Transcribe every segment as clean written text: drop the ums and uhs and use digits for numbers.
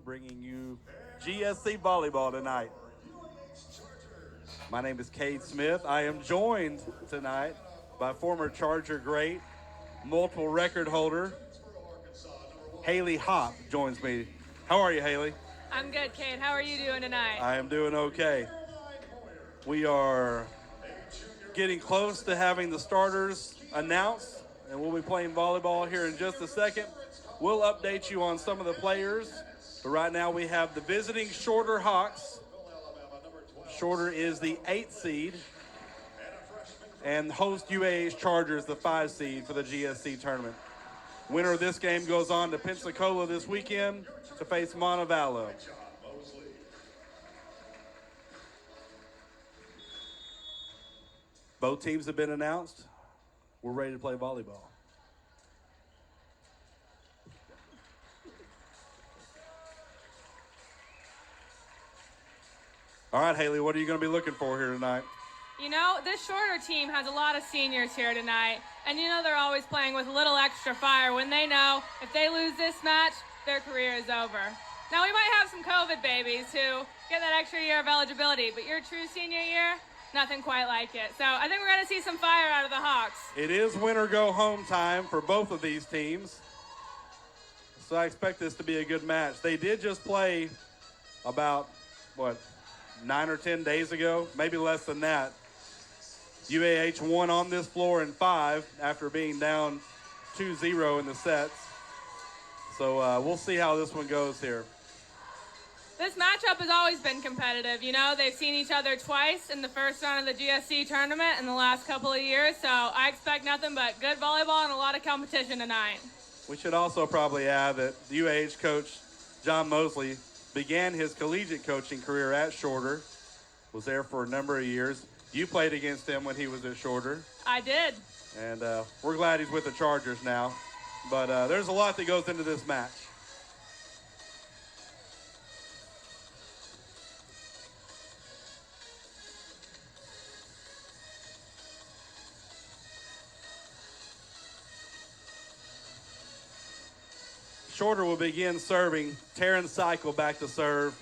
Bringing you GSC Volleyball tonight. My name is Cade Smith. I am joined tonight by former Charger great, multiple record holder, Haley Hopp joins me. How are you, Haley? I'm good, Kate. How are you doing tonight? I am doing okay. We are getting close to having the starters announced, and we'll be playing volleyball here in just a second. We'll update you on some of the players, but right now we have the visiting Shorter Hawks. Shorter is the 8th seed, and host UAH Chargers the 5 seed for the GSC tournament. Winner of this game goes on to Pensacola this weekend to face Montevallo. Both teams have been announced. We're ready to play volleyball. All right, Haley, what are you going to be looking for here tonight? You know, this Shorter team has a lot of seniors here tonight, and you know they're always playing with a little extra fire when they know if they lose this match, their career is over. Now, we might have some COVID babies who get that extra year of eligibility, but your true senior year, nothing quite like it. So I think we're going to see some fire out of the Hawks. It is win or go home time for both of these teams, so I expect this to be a good match. They did just play about, 9 or 10 days ago, maybe less than that. UAH won on this floor in 5 after being down 2-0 in the sets. So we'll see how this one goes here. This matchup has always been competitive. You know, they've seen each other twice in the first round of the GSC tournament in the last couple of years. So I expect nothing but good volleyball and a lot of competition tonight. We should also probably add that the UAH coach, John Mosley, began his collegiate coaching career at Shorter, was there for a number of years. You played against him when he was at Shorter. I did. And we're glad he's with the Chargers now. But there's a lot that goes into this match. Shorter will begin serving. Taryn Cycle back to serve.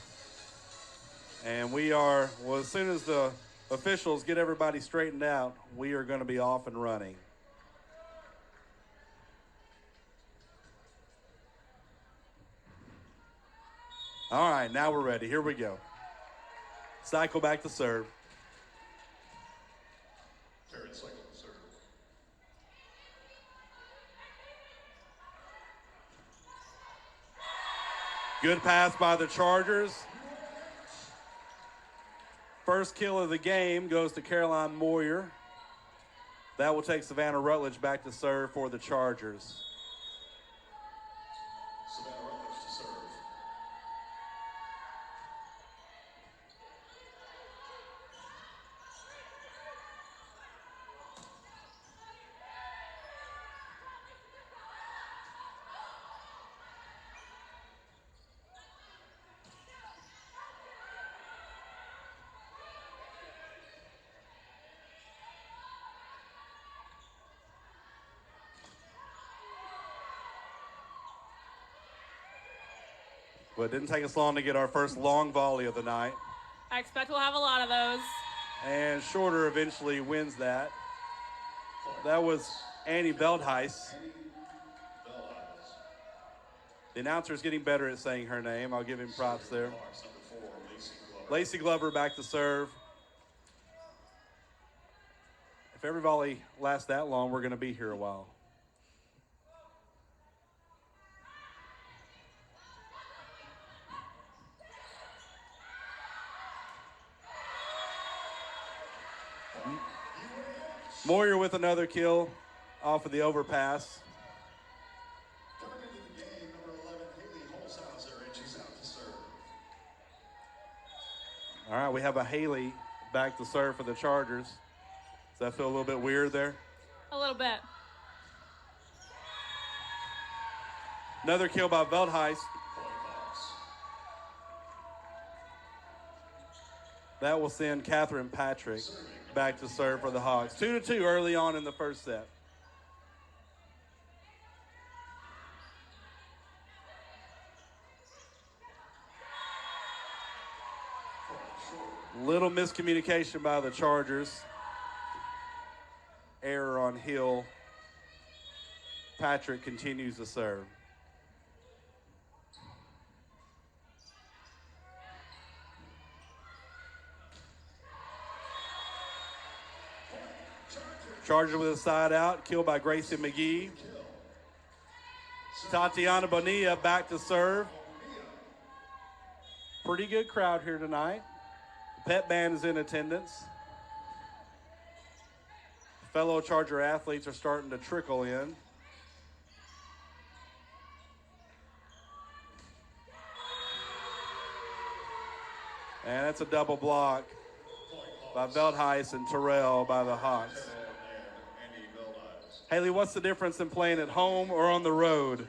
And as soon as the officials get everybody straightened out, we are going to be off and running. All right, now we're ready. Here we go. Cycle back to serve. Taryn Cycle to serve. Good pass by the Chargers. First kill of the game goes to Caroline Moyer. That will take Savannah Rutledge back to serve for the Chargers. Savannah Rutledge to serve. But it didn't take us long to get our first long volley of the night. I expect we'll have a lot of those. And Shorter eventually wins that. That was Annie Veldhuis. The announcer's getting better at saying her name. I'll give him props there. Lacey Glover back to serve. If every volley lasts that long, we're going to be here a while. Moyer with another kill off of the overpass. Coming into the game, number 11, Haley Holzhauser, and she's out to serve. All right, we have a Haley back to serve for the Chargers. Does that feel a little bit weird there? A little bit. Another kill by Veldhuis. That will send Catherine Patrick back to serve for the Hawks. 2-2 early on in the first set. Little miscommunication by the Chargers. Error on Hill. Patrick continues to serve. Charger with a side out, killed by Gracie McGee. Tatiana Bonilla back to serve. Pretty good crowd here tonight. The pep band is in attendance. Fellow Charger athletes are starting to trickle in. And that's a double block by Veldhuis and Terrell by the Hawks. Haley, what's the difference in playing at home or on the road?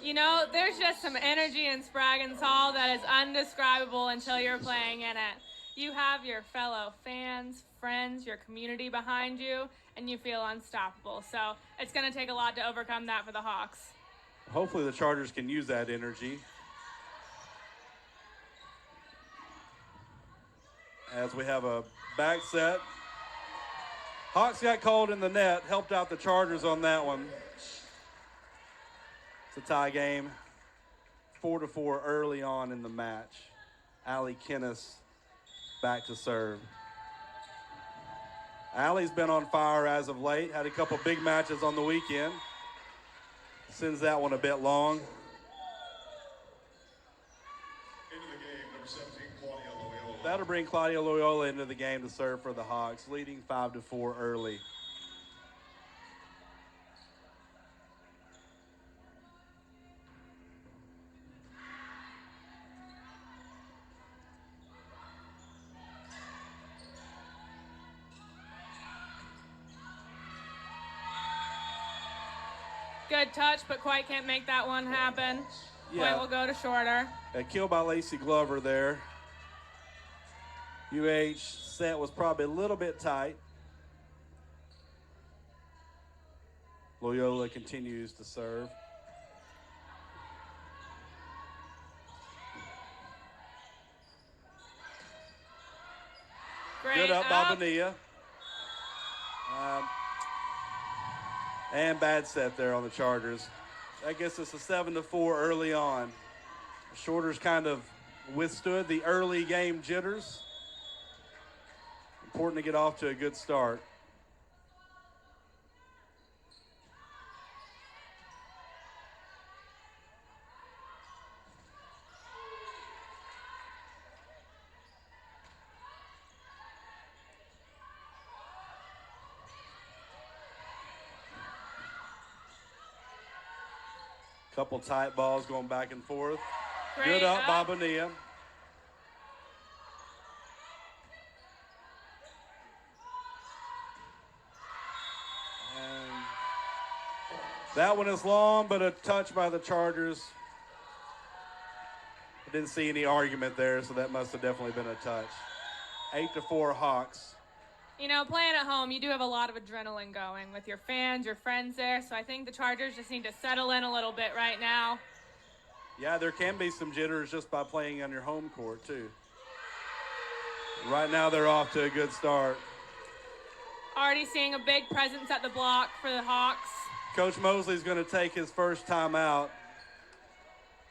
You know, there's just some energy in Spraggins Hall that is undescribable until you're playing in it. You have your fellow fans, friends, your community behind you, and you feel unstoppable. So it's going to take a lot to overcome that for the Hawks. Hopefully the Chargers can use that energy. As we have a back set. Hawks got called in the net, helped out the Chargers on that one. It's a tie game, 4-4 early on in the match. Allie Kennis back to serve. Allie's been on fire as of late, had a couple big matches on the weekend. Sends that one a bit long. Into the game, number 17, Claudia Loyola. That'll bring Claudia Loyola into the game to serve for the Hawks, leading 5-4 early. Good touch, but quite can't make that one happen. Yeah. Point will go to shorter. A kill by Lacey Glover there. UH set was probably a little bit tight. Loyola continues to serve. Great Good up by Bonilla. And bad set there on the Chargers. That gets us a 7-4 early on. Shorters kind of withstood the early game jitters. Important to get off to a good start. Couple tight balls going back and forth. Great Good up by Bonilla. And that one is long, but a touch by the Chargers. I didn't see any argument there, so that must have definitely been a touch. 8-4 Hawks. You know, playing at home, you do have a lot of adrenaline going with your fans, your friends there. So I think the Chargers just need to settle in a little bit right now. Yeah, there can be some jitters just by playing on your home court, too. Right now, they're off to a good start. Already seeing a big presence at the block for the Hawks. Coach Mosley's going to take his first time out.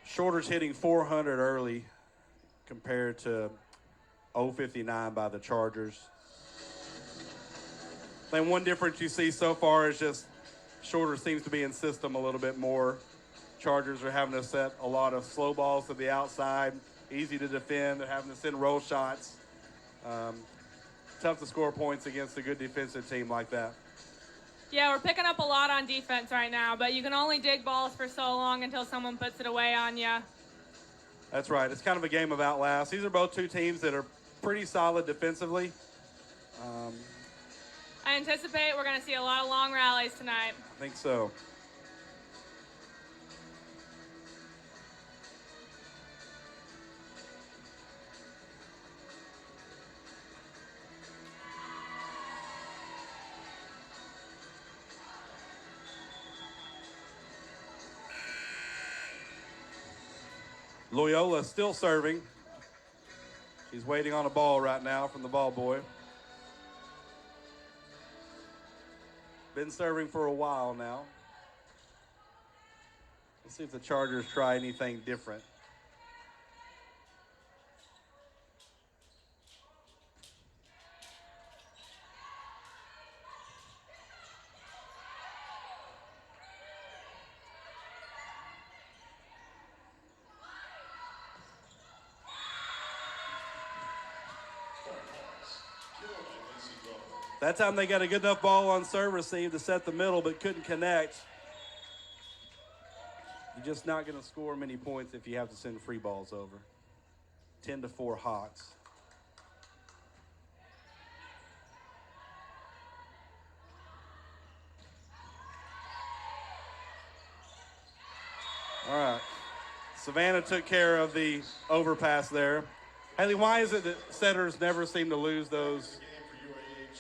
Shorter's hitting 400 early compared to 059 by the Chargers. I think one difference you see so far is just Shorter seems to be in system a little bit more. Chargers are having to set a lot of slow balls to the outside, easy to defend. They're having to send roll shots. Tough to score points against a good defensive team like that. Yeah, we're picking up a lot on defense right now, but you can only dig balls for so long until someone puts it away on you. That's right. It's kind of a game of outlast. These are both two teams that are pretty solid defensively. I anticipate we're going to see a lot of long rallies tonight. I think so. Loyola still serving. He's waiting on a ball right now from the ball boy. Been serving for a while now. Let's see if the Chargers try anything different. That time they got a good enough ball on serve receive to set the middle, but couldn't connect. You're just not going to score many points if you have to send free balls over. 10-4 Hawks. All right. Savannah took care of the overpass there. Haley, why is it that setters never seem to lose those?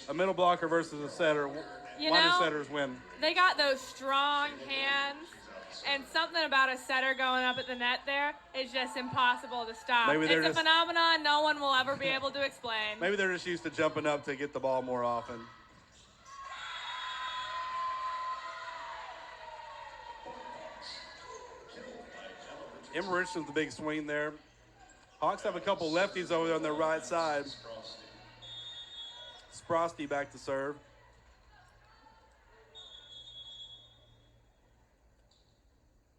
A middle blocker versus a setter. Why do setters win? They got those strong hands, and something about a setter going up at the net there is just impossible to stop. It's a phenomenon no one will ever be able to explain. Maybe they're just used to jumping up to get the ball more often. Emma Richardson's the big swing there. Hawks have a couple lefties over there on their right side. Sprosty back to serve.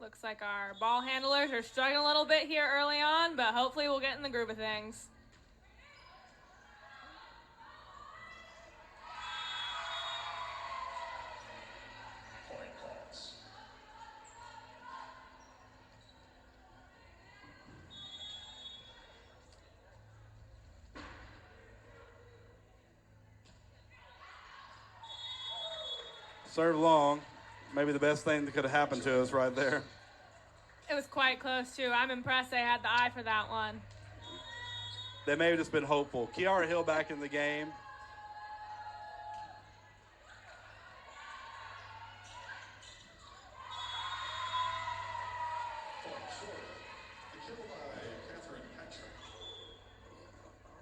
Looks like our ball handlers are struggling a little bit here early on, but hopefully we'll get in the groove of things. Serve long. Maybe the best thing that could have happened to us right there. It was quite close, too. I'm impressed they had the eye for that one. They may have just been hopeful. Kiara Hill back in the game.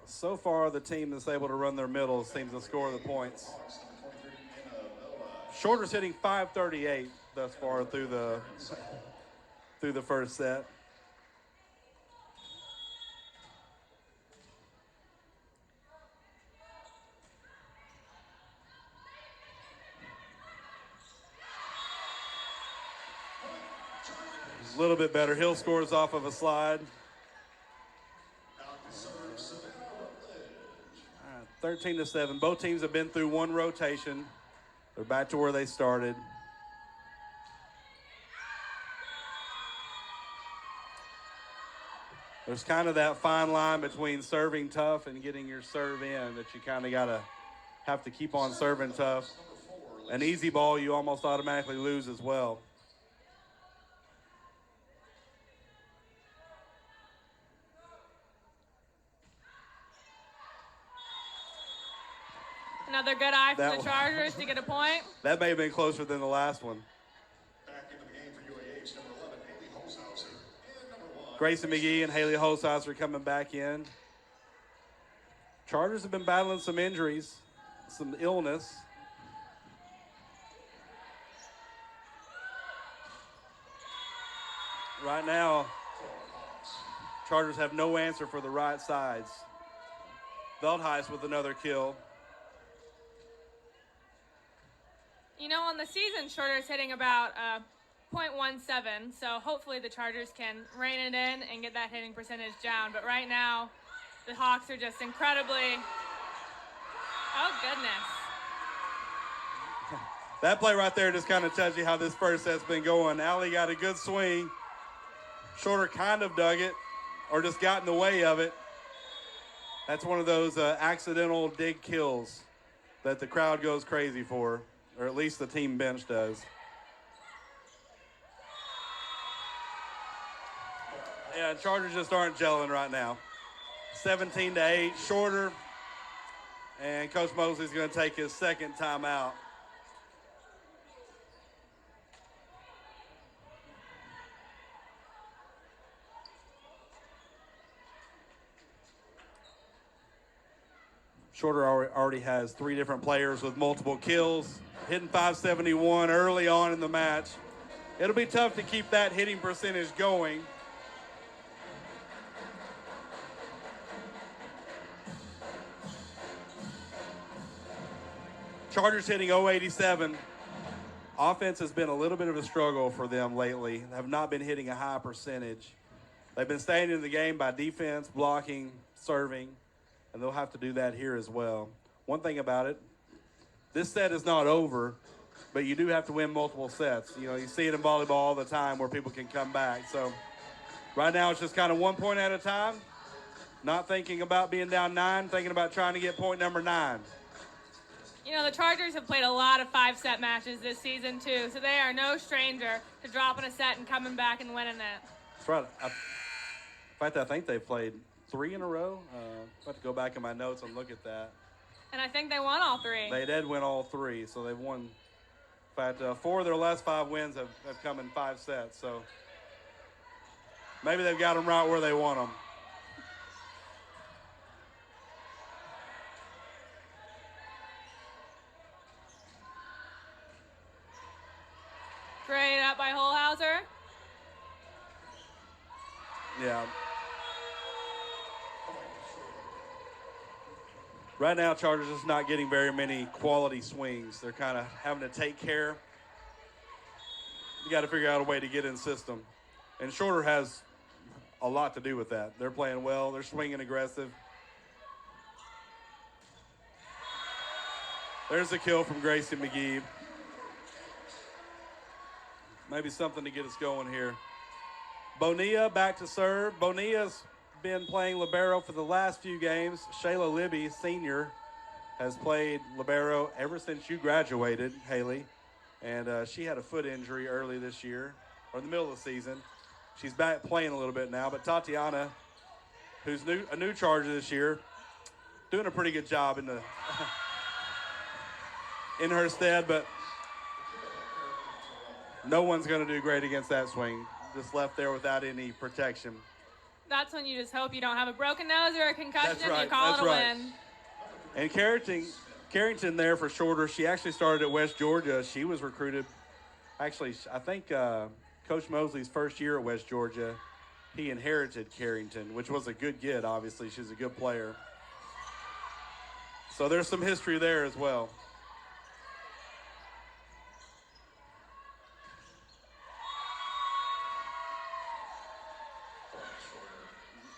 So far, the team that's able to run their middles seems to score the points. Shorter's hitting .538 thus far through the first set. A little bit better. Hill scores off of a slide. 13-7. Both teams have been through one rotation. They're back to where they started. There's kind of that fine line between serving tough and getting your serve in that you kind of have to keep on serving tough. An easy ball you almost automatically lose as well. Another good eye for the Chargers to get a point. That may have been closer than the last one. Back into the game for UAH, number 11, Haley Holzhauser. And number 1, Grayson McGee and Haley Holzhauser coming back in. Chargers have been battling some injuries, some illness. Right now, Chargers have no answer for the right sides. Veldheis with another kill. You know, on the season, Shorter's hitting about .17, so hopefully the Chargers can rein it in and get that hitting percentage down. But right now, the Hawks are just incredibly... Oh, goodness. That play right there just kind of tells you how this first set's been going. Allie got a good swing. Shorter kind of dug it or just got in the way of it. That's one of those accidental dig kills that the crowd goes crazy for, or at least the team bench does. Yeah, Chargers just aren't gelling right now. 17-8, Shorter, and Coach Mosley's going to take his second timeout. Shorter already has 3 different players with multiple kills, hitting 571 early on in the match. It'll be tough to keep that hitting percentage going. Chargers hitting 087. Offense has been a little bit of a struggle for them lately. They have not been hitting a high percentage. They've been staying in the game by defense, blocking, serving, and they'll have to do that here as well. One thing about it, this set is not over, but you do have to win multiple sets. You know, you see it in volleyball all the time where people can come back. So right now it's just kind of 1 point at a time, not thinking about being down 9, thinking about trying to get point number 9. You know, the Chargers have played a lot of 5-set matches this season, too, so they are no stranger to dropping a set and coming back and winning it. That's right. In fact, I think they've played 3 in a row. I have to go back in my notes and look at that. And I think they won all 3. They did win all 3, so they've won. In fact, 4 of their last 5 wins have come in 5 sets, so maybe they've got them right where they want them. Great up by Holhauser. Yeah. Right now, Chargers is not getting very many quality swings. They're kind of having to take care. You got to figure out a way to get in system. And Shorter has a lot to do with that. They're playing well. They're swinging aggressive. There's a kill from Gracie McGee. Maybe something to get us going here. Bonilla back to serve. Bonilla's been playing libero for the last few games. Shayla Libby, senior, has played libero ever since you graduated, Haley. And she had a foot injury early this year, or in the middle of the season. She's back playing a little bit now. But Tatiana, who's a new Charger this year, doing a pretty good job in the in her stead. But no one's going to do great against that swing. Just left there without any protection. That's when you just hope you don't have a broken nose or a concussion. That's right. You call That's it a right. win. And Carrington there for Shorter. She actually started at West Georgia. She was recruited. Actually, I think Coach Mosley's first year at West Georgia, he inherited Carrington, which was a good get, obviously. She's a good player. So there's some history there as well.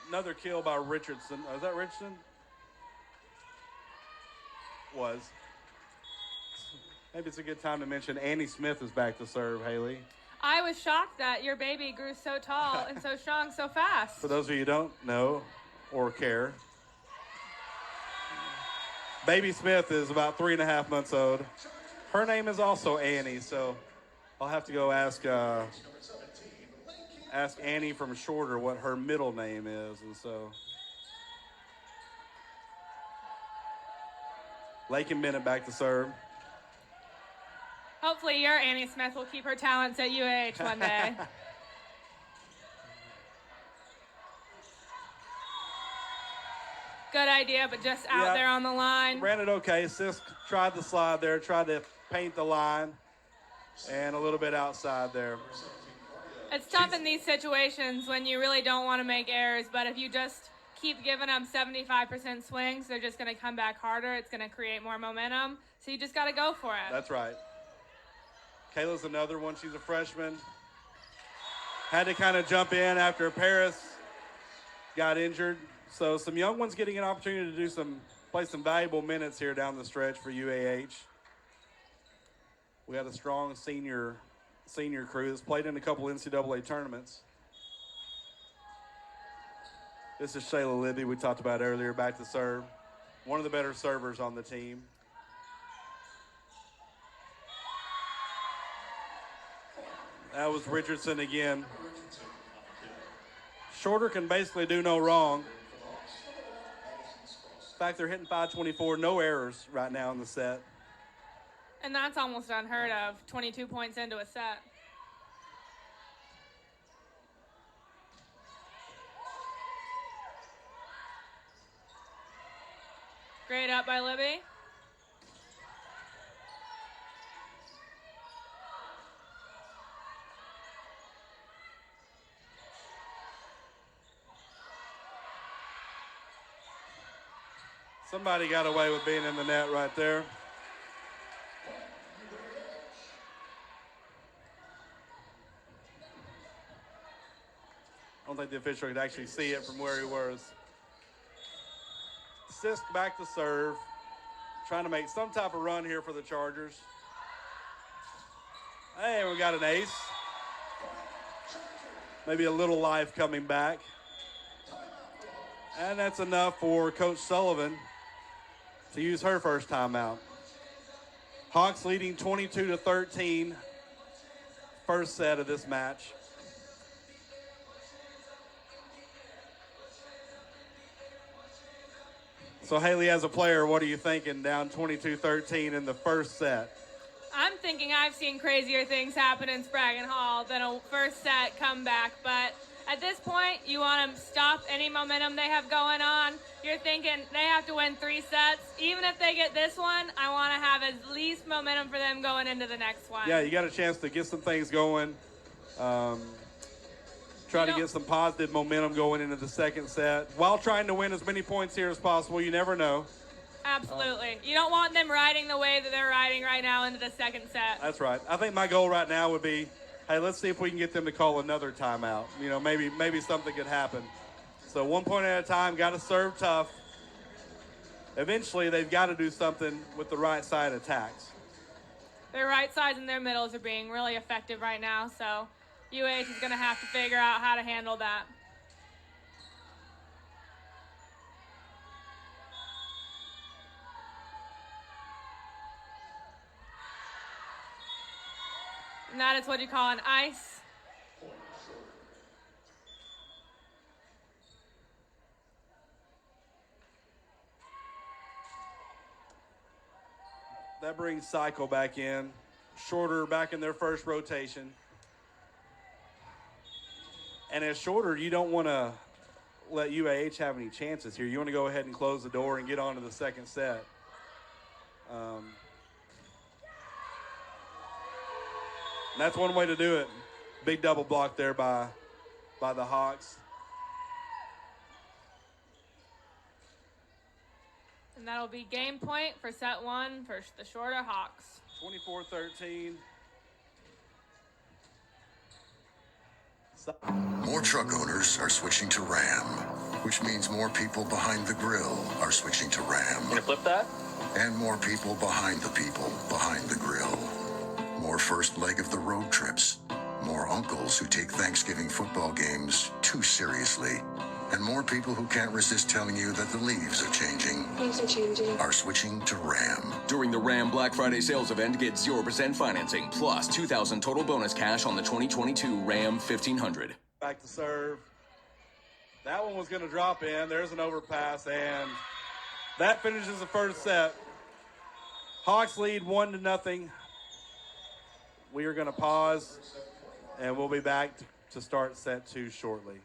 Another kill by Richardson. Is that Richardson? Was. Maybe it's a good time to mention Annie Smith is back to serve, Haley. I was shocked that your baby grew so tall and so strong so fast. For those of you who don't know or care, baby Smith is about 3.5 months old. Her name is also Annie, so I'll have to go ask Annie from Shorter what her middle name is, and so Lakin Bennett back to serve. Hopefully your Annie Smith will keep her talents at UAH one day. Good idea, but just out there on the line. Ran it okay. Sisk tried the slide there, tried to paint the line, and a little bit outside there. It's tough in these situations when you really don't want to make errors, but if you just keep giving them 75% swings, they're just going to come back harder. It's going to create more momentum, so you just got to go for it. That's right. Kayla's another one. She's a freshman. Had to kind of jump in after Paris got injured. So some young ones getting an opportunity to play some valuable minutes here down the stretch for UAH. We had a strong senior crew that's played in a couple NCAA tournaments. This is Shayla Libby, we talked about earlier, back to serve. One of the better servers on the team. That was Richardson again. Shorter can basically do no wrong. In fact, they're hitting 524, no errors right now in the set. And that's almost unheard of, 22 points into a set. Great up by Libby. Somebody got away with being in the net right there. I don't think the official could actually see it from where he was. Sisk back to serve. Trying to make some type of run here for the Chargers. Hey, we got an ace. Maybe a little life coming back. And that's enough for Coach Sullivan to use her first timeout. Hawks leading 22-13. First set of this match. So, Haley, as a player, what are you thinking down 22-13 in the first set? I'm thinking I've seen crazier things happen in Spraggan Hall than a first set comeback, but at this point, you want to stop any momentum they have going on. You're thinking they have to win 3 sets. Even if they get this one, I want to have at least momentum for them going into the next one. Yeah, you got a chance to get some things going. Try to get some positive momentum going into the second set while trying to win as many points here as possible. You never know. Absolutely. You don't want them riding the way that they're riding right now into the second set. That's right. I think my goal right now would be, hey, let's see if we can get them to call another timeout. You know, maybe something could happen. So 1 point at a time, got to serve tough. Eventually, they've got to do something with the right side attacks. Their right sides and their middles are being really effective right now, so UH is going to have to figure out how to handle that. And that is what you call an ice. That brings Cycle back in. Shorter back in their first rotation. And as Shorter, you don't want to let UAH have any chances here. You want to go ahead and close the door and get on to the second set. And that's one way to do it. Big double block there by the Hawks. And that'll be game point for set 1 for the Shorter Hawks. 24-13. More truck owners are switching to Ram, which means more people behind the grill are switching to Ram. Can you flip that? And more people behind the grill. More first leg of the road trips. More uncles who take Thanksgiving football games too seriously. And more people who can't resist telling you that the leaves are changing. Leaves are changing. Are switching to Ram. During the Ram Black Friday sales event, get 0% financing plus $2,000 total bonus cash on the 2022 Ram 1500. Back to serve. That one was going to drop in. There's an overpass, and that finishes the first set. Hawks lead 1-0. We are going to pause, and we'll be back to start set 2 shortly.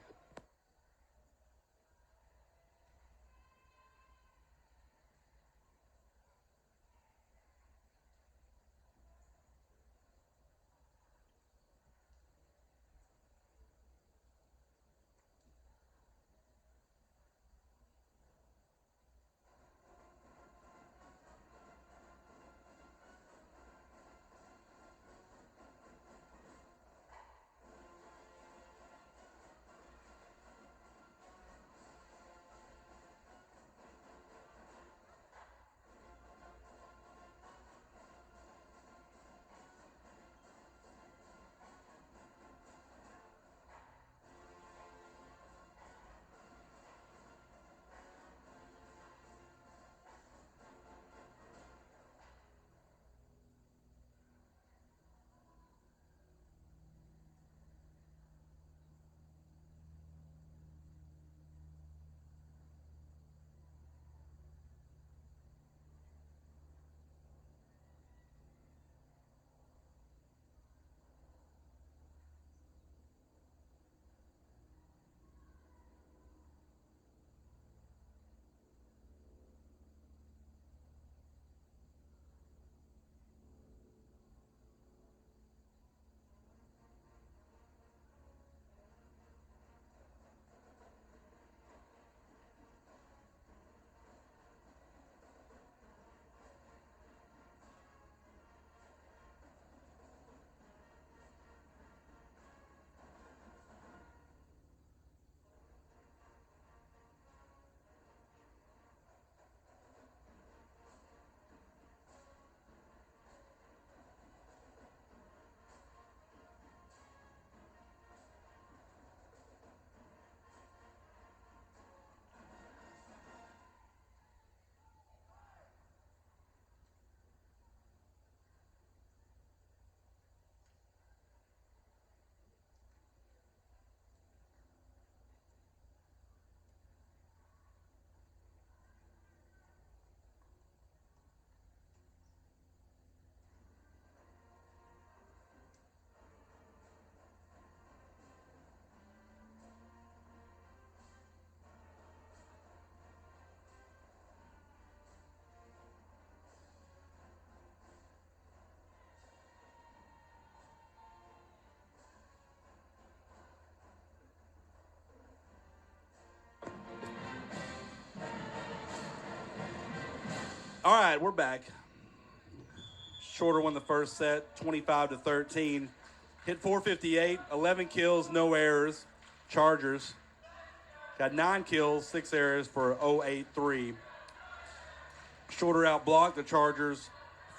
All right, we're back. Shorter won the first set, 25-13. Hit 458, 11 kills, no errors. Chargers got 9 kills, 6 errors for 083. Shorter outblocked the Chargers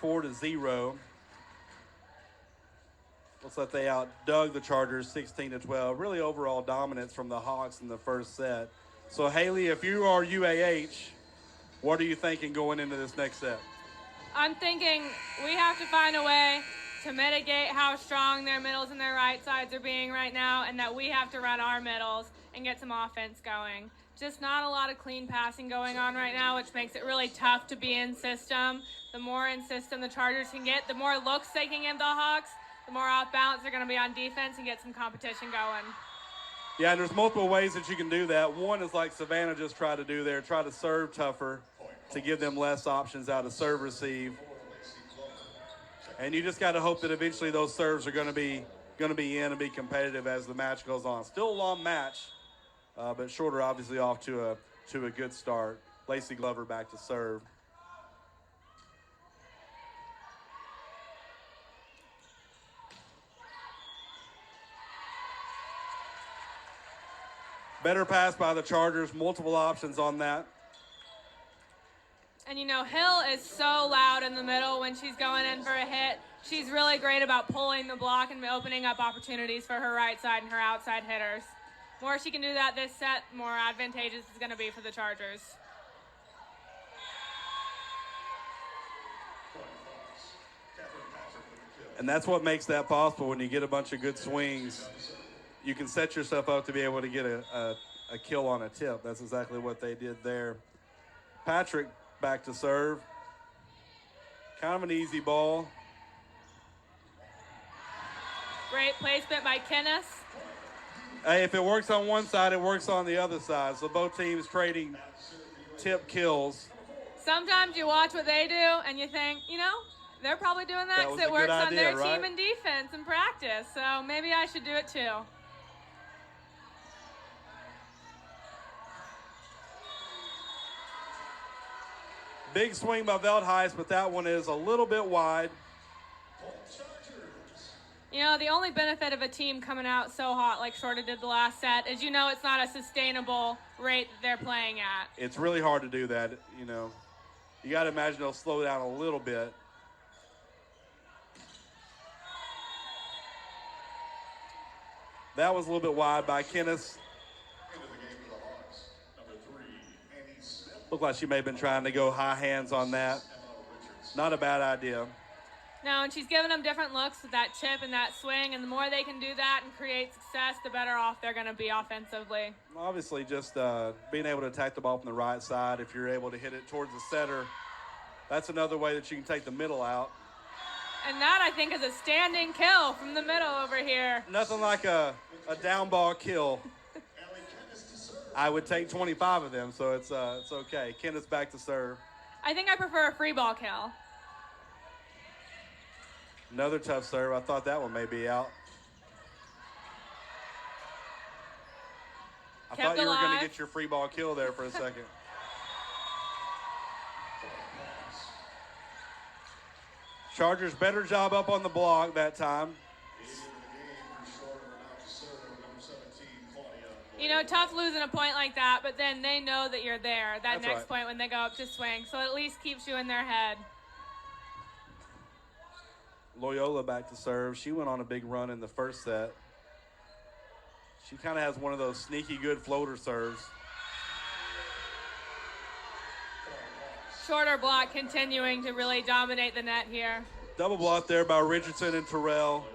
4-0. Looks like they outdug the Chargers 16-12. Really overall dominance from the Hawks in the first set. So, Haley, if you are UAH, what are you thinking going into this next set? I'm thinking we have to find a way to mitigate how strong their middles and their right sides are being right now, and that we have to run our middles and get some offense going. Just not a lot of clean passing going on right now, which makes it really tough to be in system. The more in system the Chargers can get, the more looks they can give the Hawks, the more off balance they're going to be on defense and get some competition going. Yeah, and there's multiple ways that you can do that. One is like Savannah just tried to do there, try to serve tougher to give them less options out of serve receive. And you just got to hope that eventually those serves are going to be in and be competitive as the match goes on. Still a long match, but Shorter obviously off to a good start. Lacey Glover back to serve. Better pass by the Chargers, multiple options on that. And, you know, Hill is so loud in the middle when she's going in for a hit. She's really great about pulling the block and opening up opportunities for her right side and her outside hitters. More she can do that this set, more advantageous it's going to be for the Chargers. And that's what makes that possible when you get a bunch of good swings. You can set yourself up to be able to get a kill on a tip. That's exactly what they did there. Patrick back to serve. Kind of an easy ball. Great placement by Kenneth. Hey, if it works on one side, it works on the other side. So both teams trading tip kills. Sometimes you watch what they do and you think, you know, they're probably doing that because it works on their team in defense and practice. So maybe I should do it too. Big swing by Veldheis, but that one is a little bit wide. You know, the only benefit of a team coming out so hot like Shorter did the last set is, you know, it's not a sustainable rate that they're playing at. It's really hard to do that, you know. You got to imagine they'll slow down a little bit. That was a little bit wide by Kenneth. Looked like she may have been trying to go high hands on that. Not a bad idea. No, and she's giving them different looks with that chip and that swing, and the more they can do that and create success, the better off they're going to be offensively. Obviously, just being able to attack the ball from the right side, if you're able to hit it towards the center, that's another way that you can take the middle out. And that, I think, is a standing kill from the middle over here. Nothing like a down ball kill. I would take 25 of them, so it's okay. Kenneth's back to serve. I think I prefer a free ball kill. Another tough serve. I thought that one may be out. I thought you were going to get your free ball kill there for a second. Chargers better job up on the block that time. You know, tough losing a point like that, but then they know that you're there that That's next right. point when they go up to swing, so it at least keeps you in their head. Loyola back to serve. She went on a big run in the first set. She kind of has one of those sneaky good floater serves. Shorter block continuing to really dominate the net here. Double block there by Richardson and Terrell.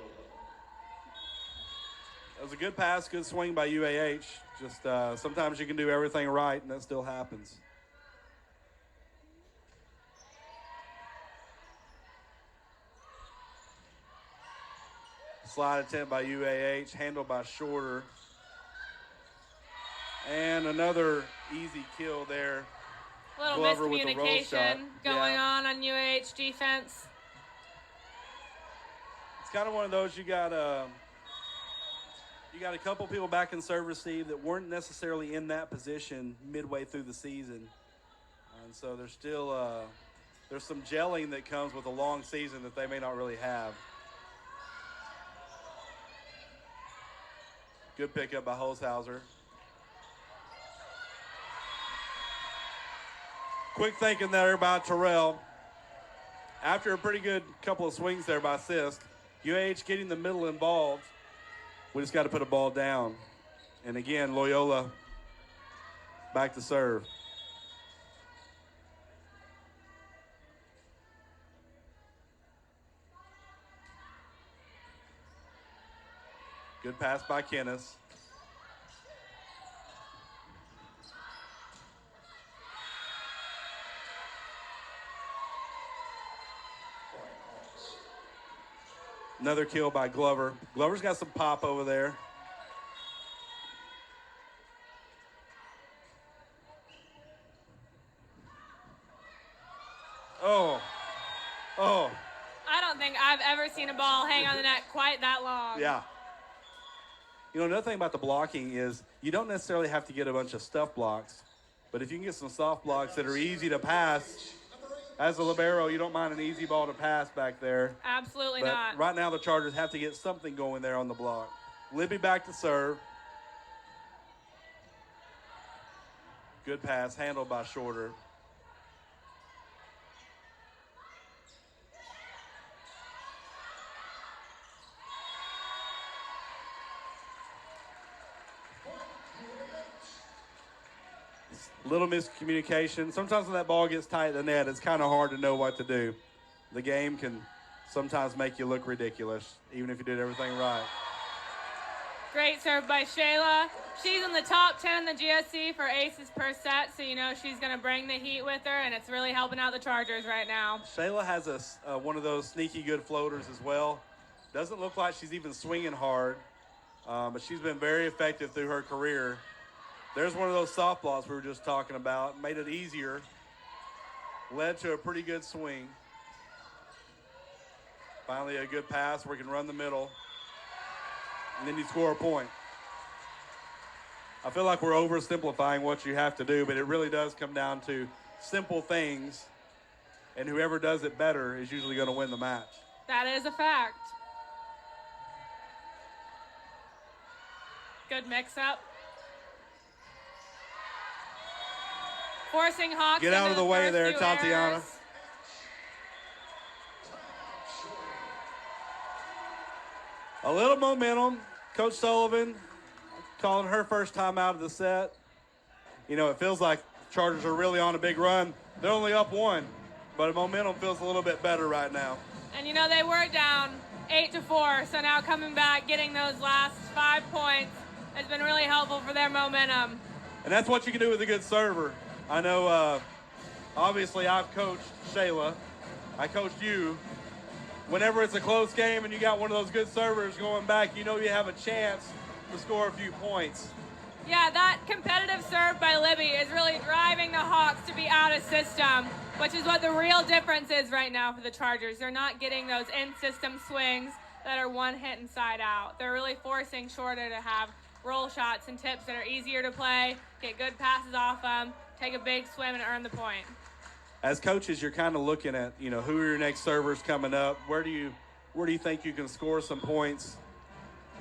That was a good pass, good swing by UAH. Just sometimes you can do everything right, and that still happens. Slide attempt by UAH, handled by Shorter. And another easy kill there. Little Glover with the roll miscommunication shot. going Yeah. on UAH defense. It's kind of one of those you got a couple people back in serve receive that weren't necessarily in that position midway through the season. And so they're still there's some gelling that comes with a long season that they may not really have. Good pickup by Holzhauser. Quick thinking there by Terrell. After a pretty good couple of swings there by Sisk, UAH getting the middle involved. We just got to put a ball down. And again, Loyola back to serve. Good pass by Kennis. Another kill by Glover. Glover's got some pop over there. Oh. I don't think I've ever seen a ball hang on the net quite that long. Yeah. You know, another thing about the blocking is you don't necessarily have to get a bunch of stuff blocks, but if you can get some soft blocks that are easy to pass, as a libero, you don't mind an easy ball to pass back there. Absolutely But not. right now the Chargers have to get something going there on the block. Libby back to serve. Good pass handled by Shorter. Little miscommunication. Sometimes when that ball gets tight at the net, it's kind of hard to know what to do. The game can sometimes make you look ridiculous, even if you did everything right. Great serve by Shayla. She's in the top 10 in the GSC for aces per set, so you know she's going to bring the heat with her, and it's really helping out the Chargers right now. Shayla has one of those sneaky good floaters as well. Doesn't look like she's even swinging hard, but she's been very effective through her career. There's one of those soft balls we were just talking about. Made it easier. Led to a pretty good swing. Finally a good pass where you can run the middle. And then you score a point. I feel like we're oversimplifying what you have to do, but it really does come down to simple things. And whoever does it better is usually going to win the match. That is a fact. Good mix-up. Forcing Hawks. Get out of the way there, Tatiana. Errors. A little momentum. Coach Sullivan calling her first time out of the set. You know, it feels like Chargers are really on a big run. They're only up one, but the momentum feels a little bit better right now. And you know, they were down 8-4, so now coming back, getting those last 5 points has been really helpful for their momentum. And that's what you can do with a good server. I know, obviously, I've coached Shayla. I coached you. Whenever it's a close game and you got one of those good servers going back, you know you have a chance to score a few points. Yeah, that competitive serve by Libby is really driving the Hawks to be out of system, which is what the real difference is right now for the Chargers. They're not getting those in-system swings that are one hit inside out. They're really forcing Shorter to have roll shots and tips that are easier to play, get good passes off them, take a big swim and earn the point. As coaches, you're kind of looking at, you know, who are your next servers coming up? Where do you think you can score some points?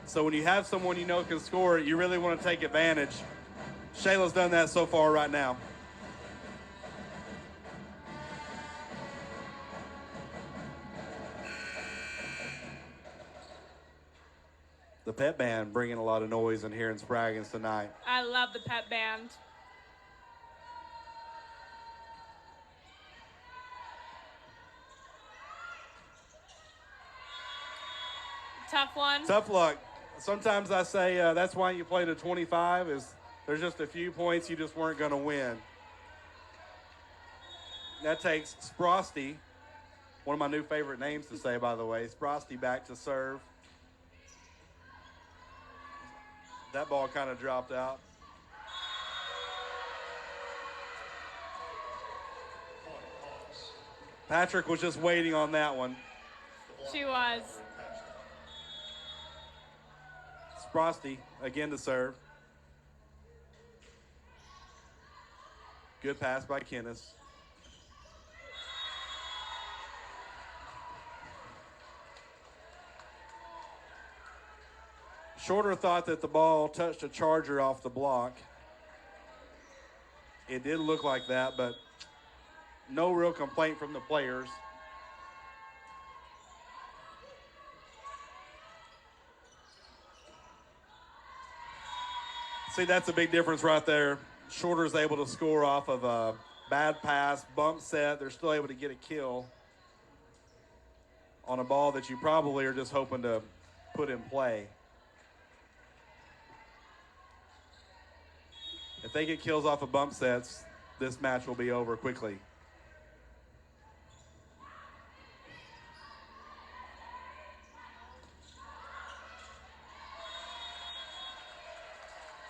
So when you have someone you know can score, you really want to take advantage. Shayla's done that so far right now. The pep band bringing a lot of noise in here in Spraggins tonight. I love the pep band. Tough one. Tough luck. Sometimes I say that's why you play to 25 is there's just a few points you just weren't going to win. That takes Sprosty, one of my new favorite names to say, by the way. Sprosty back to serve. That ball kind of dropped out. Patrick was just waiting on that one. She was. Sprosty again to serve. Good pass by Kennis. Shorter thought that the ball touched a Charger off the block. It did look like that, but no real complaint from the players. See, that's a big difference right there. Shorter's able to score off of a bad pass, bump set. They're still able to get a kill on a ball that you probably are just hoping to put in play. If they get kills off of bump sets, this match will be over quickly.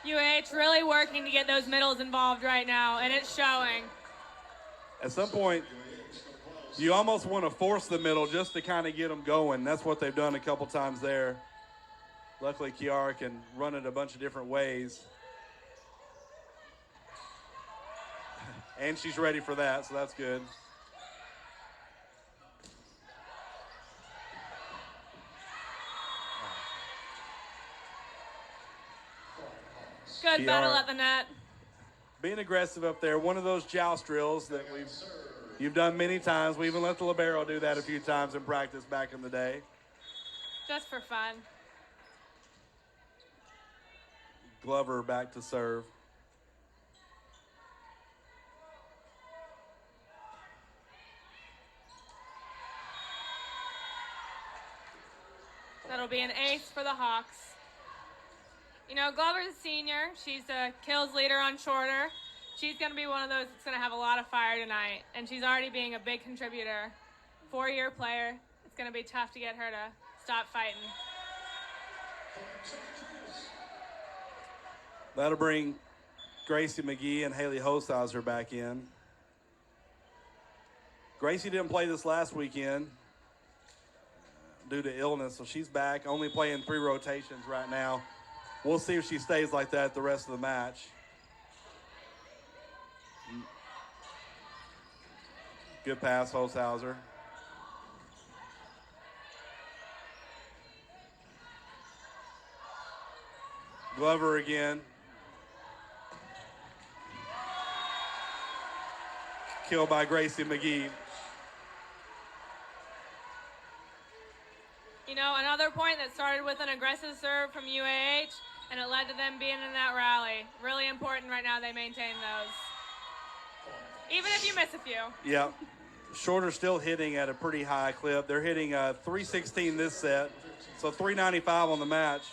UAH really working to get those middles involved right now, and it's showing. At some point, you almost want to force the middle just to kind of get them going. That's what they've done a couple times there. Luckily, Kiara can run it a bunch of different ways. And she's ready for that, so that's good. Good Kiara, battle at the net. being aggressive up there, one of those joust drills that you've done many times. We even let the libero do that a few times in practice back in the day. Just for fun. Glover back to serve. That'll be an ace for the Hawks. You know, Glover's a senior. She's a kills leader on shorter. She's going to be one of those that's going to have a lot of fire tonight. And she's already being a big contributor. 4-year player. It's going to be tough to get her to stop fighting. That'll bring Gracie McGee and Haley Hosauser back in. Gracie didn't play this last weekend due to illness, so she's back, only playing 3 rotations right now. We'll see if she stays like that the rest of the match. Good pass, Hosauser. Glover again. Killed by Gracie McGee. You know, another point that started with an aggressive serve from UAH, and it led to them being in that rally. Really important right now they maintain those. Even if you miss a few. Yeah. Shorter still hitting at a pretty high clip. They're hitting 316 this set, so 395 on the match.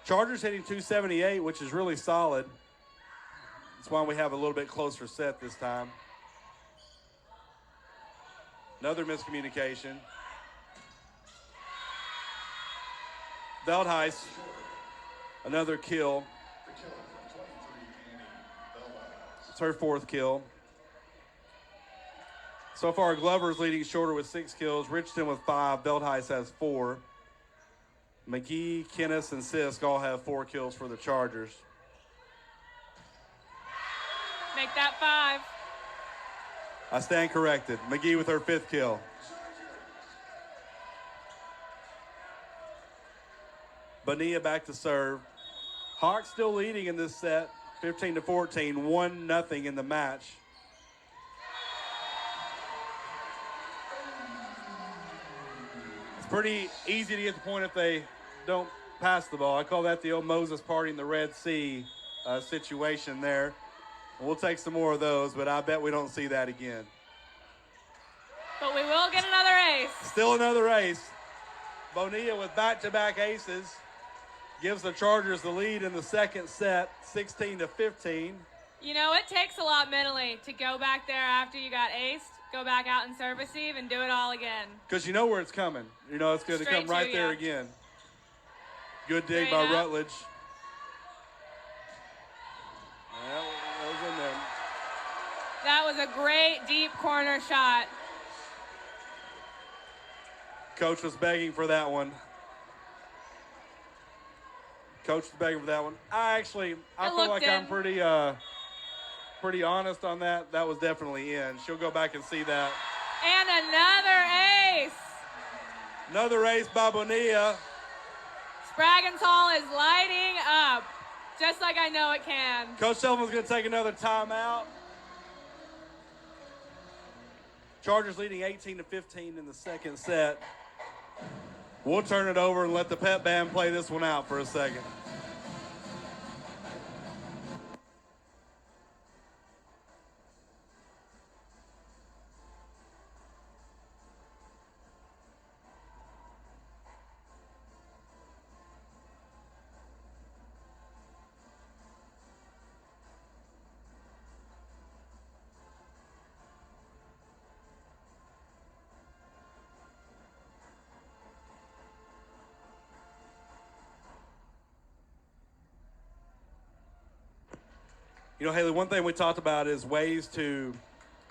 Chargers hitting 278, which is really solid. That's why we have a little bit closer set this time. Another miscommunication. Veldhuis, another kill. It's her 4th kill. So far, Glover's leading Shorter with 6 kills. Richardson with 5. Veldhuis has 4. McGee, Kennis, and Sisk all have 4 kills for the Chargers. Make that 5. I stand corrected. McGee with her 5th kill. Bonilla back to serve. Hawks still leading in this set, 15-14, 1-0 in the match. It's pretty easy to get the point if they don't pass the ball. I call that the old Moses party in the Red Sea situation there. We'll take some more of those, but I bet we don't see that again. But we will get another ace. Still another ace. Bonilla with back-to-back aces gives the Chargers the lead in the second set, 16-15. You know, it takes a lot mentally to go back there after you got aced, go back out and serve receive, and do it all again. Because you know where it's coming. You know it's going to Straight come right to there you. again. Good dig Straight by up. Rutledge. Well, that was in there. That was a great deep corner shot. Coach was begging for that one. Coach was begging for that one. I feel like I'm pretty honest on that. That was definitely in. She'll go back and see that. And another ace. Another ace by Bonilla. Bragantine is lighting up, just like I know it can. Coach Sullivan's going to take another timeout. Chargers leading 18-15 in the second set. We'll turn it over and let the pep band play this one out for a second. You know, Haley, one thing we talked about is ways to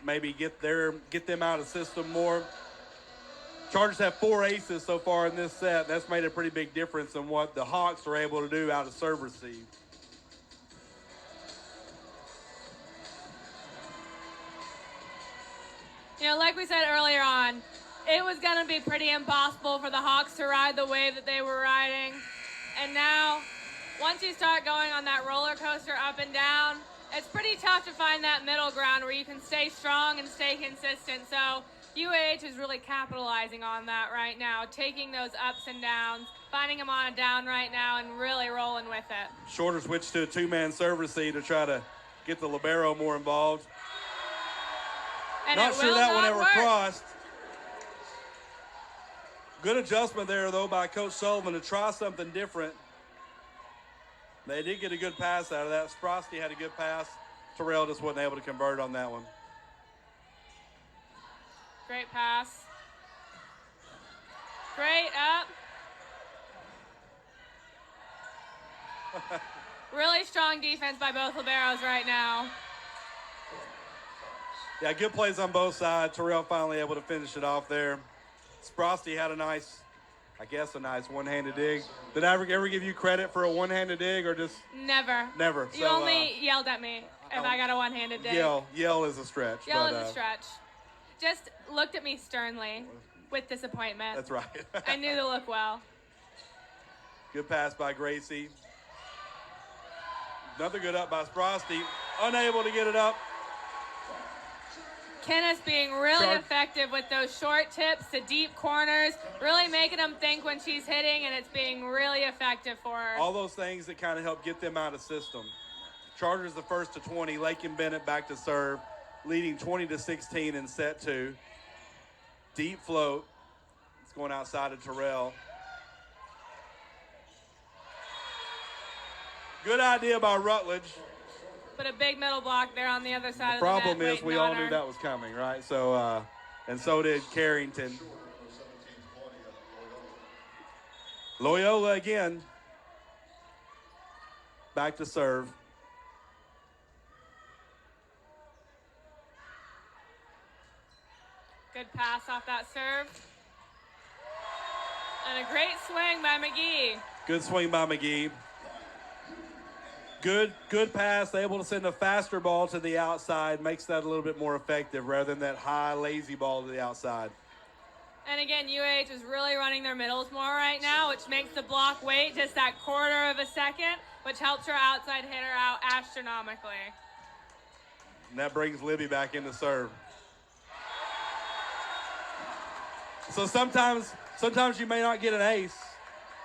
maybe get them out of the system more. Chargers have 4 aces so far in this set. That's made a pretty big difference in what the Hawks are able to do out of serve receive. You know, like we said earlier on, it was going to be pretty impossible for the Hawks to ride the wave that they were riding. And now, once you start going on that roller coaster up and down, it's pretty tough to find that middle ground where you can stay strong and stay consistent. So UAH is really capitalizing on that right now, taking those ups and downs, finding them on a down right now, and really rolling with it. Shorter switched to a 2-man serve receive to try to get the libero more involved. And Not sure that one ever work. crossed. Good adjustment there, though, by Coach Sullivan to try something different. They did get a good pass out of that. Sprosty had a good pass. Terrell just wasn't able to convert on that one. Great pass. Great up. Really strong defense by both liberos right now. Yeah, good plays on both sides. Terrell finally able to finish it off there. Sprosty had a nice one-handed dig. Did I ever give you credit for a one-handed dig or just? Never. Never. You only yelled at me if I got a one-handed dig. Yell is a stretch. Yell is a stretch. Just looked at me sternly with disappointment. That's right. I knew to look well. Good pass by Gracie. Another good up by Sprosty. Unable to get it up. Kenneth being really effective with those short tips to deep corners, really making them think when she's hitting, and it's being really effective for her. All those things that kind of help get them out of system. Chargers the first to 20. Lakin Bennett back to serve, leading 20-16 in set 2. Deep float. It's going outside of Terrell. Good idea by Rutledge. But a big middle block there on the other side of the net. The problem is we all knew that was coming, right? So, and so did Carrington. Loyola again. Back to serve. Good pass off that serve. And a great swing by McGee. Good swing by McGee. Good pass, able to send a faster ball to the outside, makes that a little bit more effective rather than that high, lazy ball to the outside. And again, UAH is really running their middles more right now, which makes the block wait just that quarter of a second, which helps her outside hitter out astronomically. And that brings Libby back into serve. So sometimes you may not get an ace,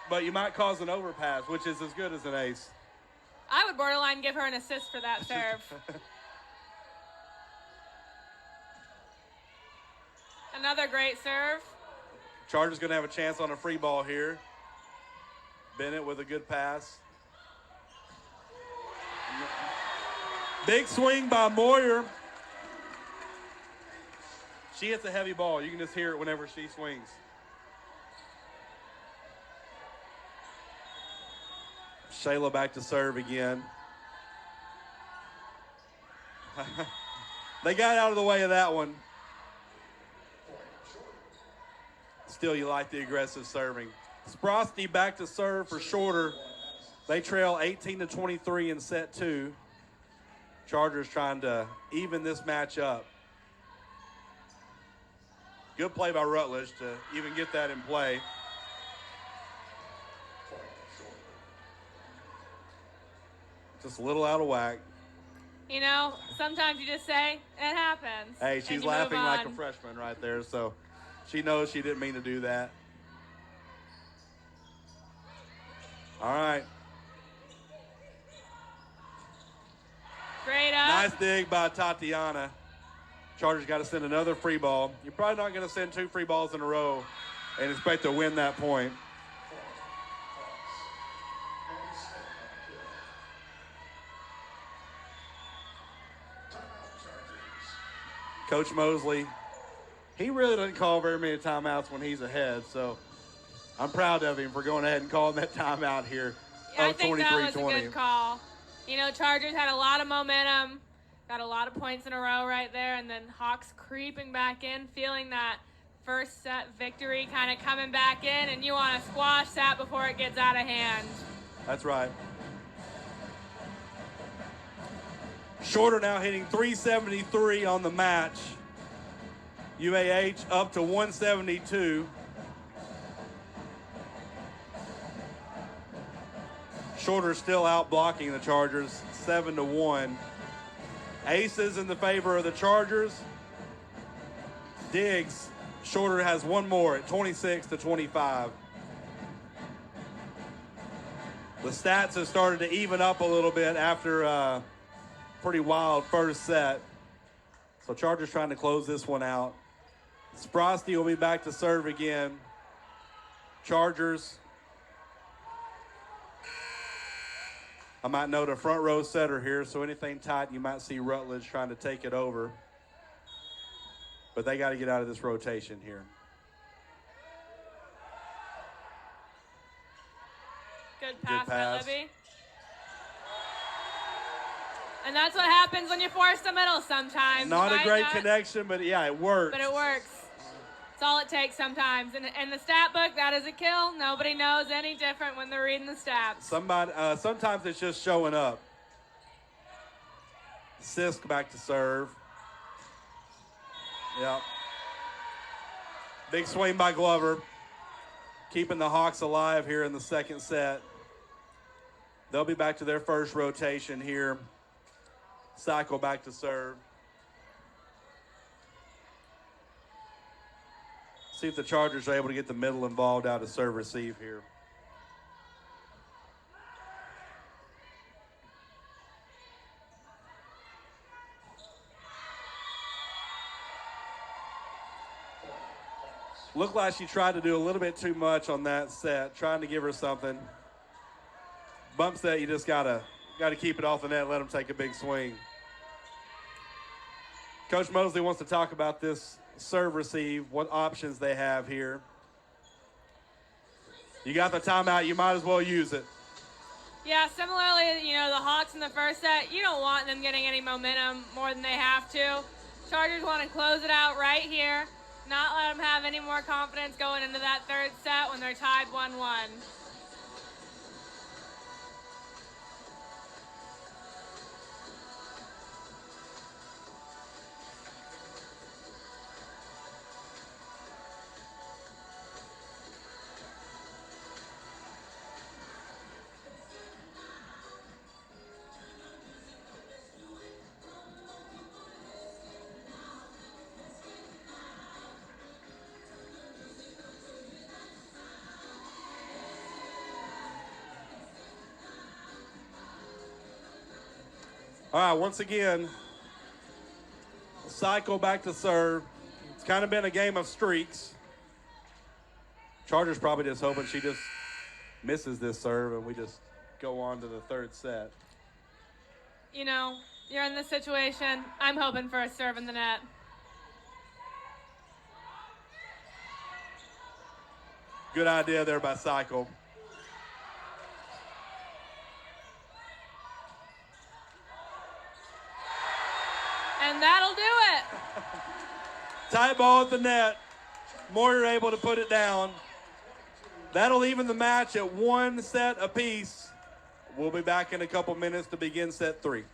but you might cause an overpass, which is as good as an ace. I would borderline give her an assist for that serve. Another great serve. Chargers going to have a chance on a free ball here. Bennett with a good pass. Big swing by Moyer. She hits a heavy ball. You can just hear it whenever she swings. Shayla back to serve again. They got out of the way of that one. Still, you like the aggressive serving. Sprosty back to serve for Shorter. They trail 18-23 in set 2. Chargers trying to even this match up. Good play by Rutledge to even get that in play. Just a little out of whack. You know, sometimes you just say, it happens. Hey, and she's you laughing move like a on. freshman right there, so she knows she didn't mean to do that. All right. Great up. Nice dig by Tatiana. Chargers got to send another free ball. You're probably not going to send 2 free balls in a row and expect to win that point. Coach Mosley, he really doesn't call very many timeouts when he's ahead, so I'm proud of him for going ahead and calling that timeout here. I think that was a good call. You know, Chargers had a lot of momentum, got a lot of points in a row right there, and then Hawks creeping back in, feeling that first set victory kind of coming back in, and you want to squash that before it gets out of hand. That's right. Shorter now hitting 373 on the match. UAH up to 172. Shorter still out blocking the Chargers, 7-1. Aces in the favor of the Chargers. Diggs, Shorter has one more at 26-25. The stats have started to even up a little bit after a pretty wild first set. So Chargers trying to close this one out. Sprosty will be back to serve again. Chargers. I might note a front row setter here, so anything tight, you might see Rutledge trying to take it over. But they got to get out of this rotation here. Good pass by pass. Libby. And that's what happens when you force the middle sometimes. Not a great connection, but yeah, it works. But it works. It's all it takes sometimes. And in the stat book, that is a kill. Nobody knows any different when they're reading the stats. Sometimes it's just showing up. Sisk back to serve. Yep. Big swing by Glover. Keeping the Hawks alive here in the second set. They'll be back to their first rotation here. Cycle back to serve. See if the Chargers are able to get the middle involved out of serve receive here. Looked like she tried to do a little bit too much on that set, trying to give her something. Bump set, you just gotta keep it off the net, let them take a big swing. Coach Mosley wants to talk about this serve receive, what options they have here. You got the timeout, you might as well use it. Yeah, similarly, you know, the Hawks in the first set, you don't want them getting any momentum more than they have to. Chargers want to close it out right here, not let them have any more confidence going into that third set when they're tied 1-1. All right, once again, cycle back to serve. It's kind of been a game of streaks. Chargers probably just hoping she just misses this serve and we just go on to the third set. You know, you're in this situation. I'm hoping for a serve in the net. Good idea there by Cycle. And that'll do it. Tight ball at the net. Moyer able to put it down. That'll even the match at 1 set apiece. We'll be back in a couple minutes to begin set 3.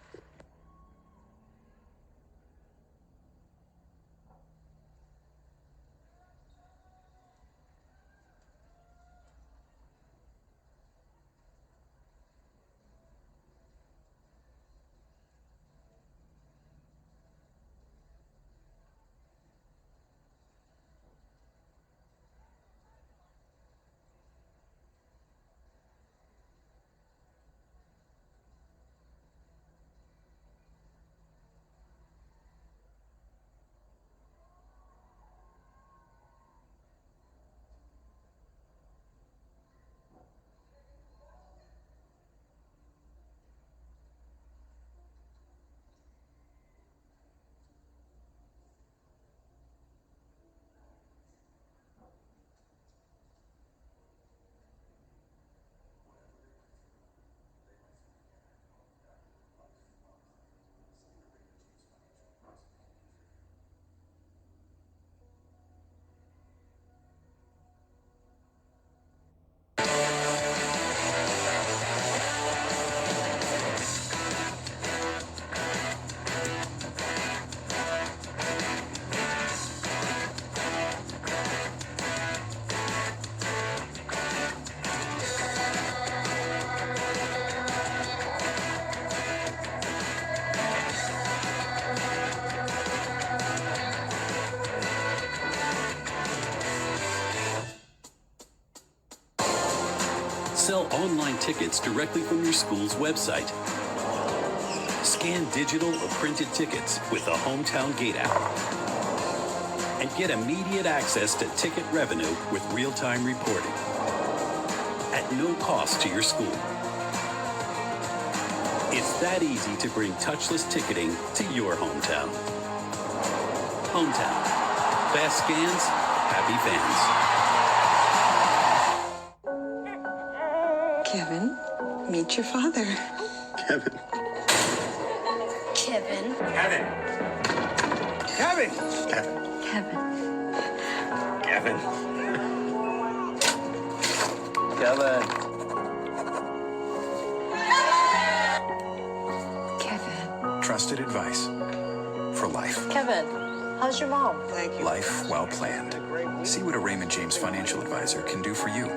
sell online tickets directly from your school's website. Scan digital or printed tickets with the Hometown Gate app. And get immediate access to ticket revenue with real-time reporting. At no cost to your school. It's that easy to bring touchless ticketing to your hometown. Hometown. Fast scans, happy fans. Kevin, meet your father. Kevin. Kevin. Kevin. Kevin. Kevin. Kevin. Kevin. Kevin. Trusted advice for life. Kevin, how's your mom? Thank you. Life well planned. See what a Raymond James financial advisor can do for you.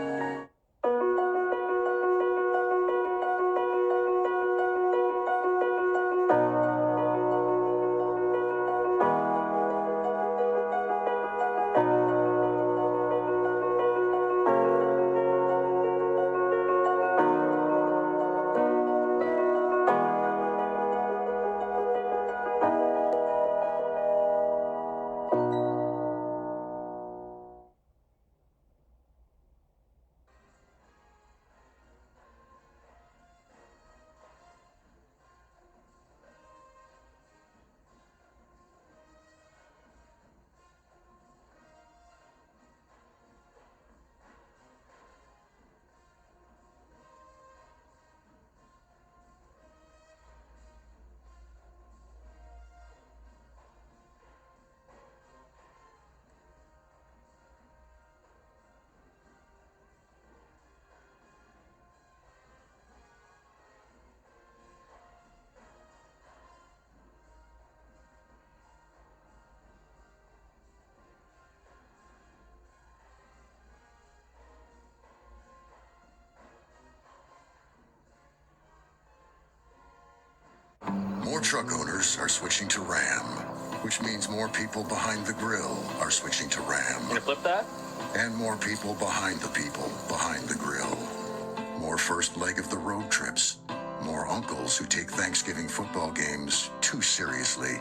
More truck owners are switching to Ram, which means more people behind the grill are switching to Ram. Can you flip that? And more people behind the grill. More first leg of the road trips. More uncles who take Thanksgiving football games too seriously.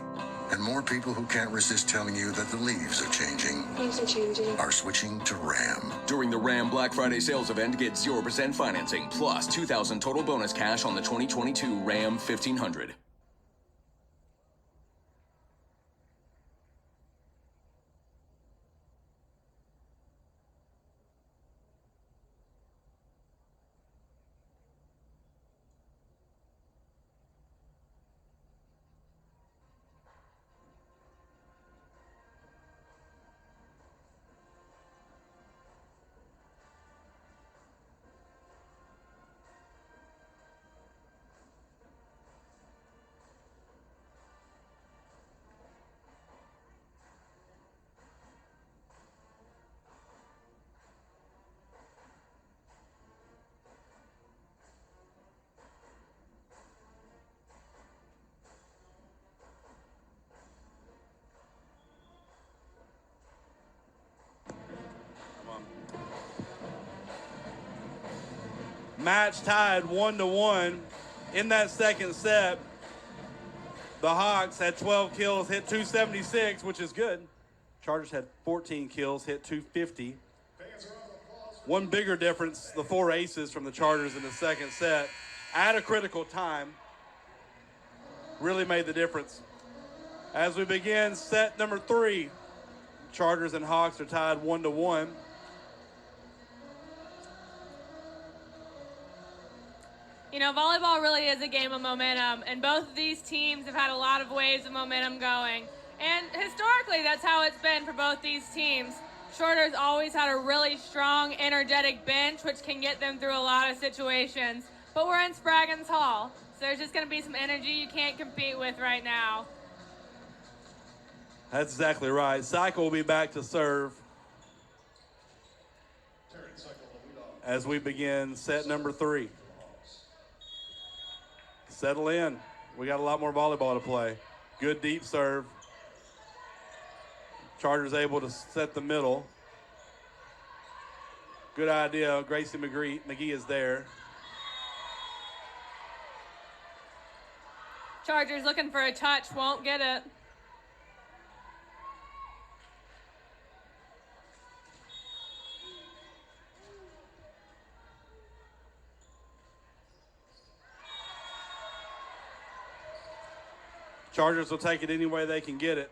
And more people who can't resist telling you that the leaves are changing. Leaves are changing. Are switching to Ram. During the Ram Black Friday sales event, get 0% financing plus $2,000 total bonus cash on the 2022 Ram 1500. Match tied 1-1 in that second set. The Hawks had 12 kills, hit 276, which is good. Chargers had 14 kills, hit 250. One bigger difference, the 4 aces from the Chargers in the second set at a critical time really made the difference. As we begin set number 3, Chargers and Hawks are tied 1-1. You know, volleyball really is a game of momentum, and both of these teams have had a lot of waves of momentum going. And historically, that's how it's been for both these teams. Shorter's always had a really strong, energetic bench, which can get them through a lot of situations. But we're in Spraggins Hall, so there's just going to be some energy you can't compete with right now. That's exactly right. Cycle will be back to serve as we begin set number 3. Settle in. We got a lot more volleyball to play. Good deep serve. Chargers able to set the middle. Good idea. Gracie McGee is there. Chargers looking for a touch, won't get it. Chargers will take it any way they can get it.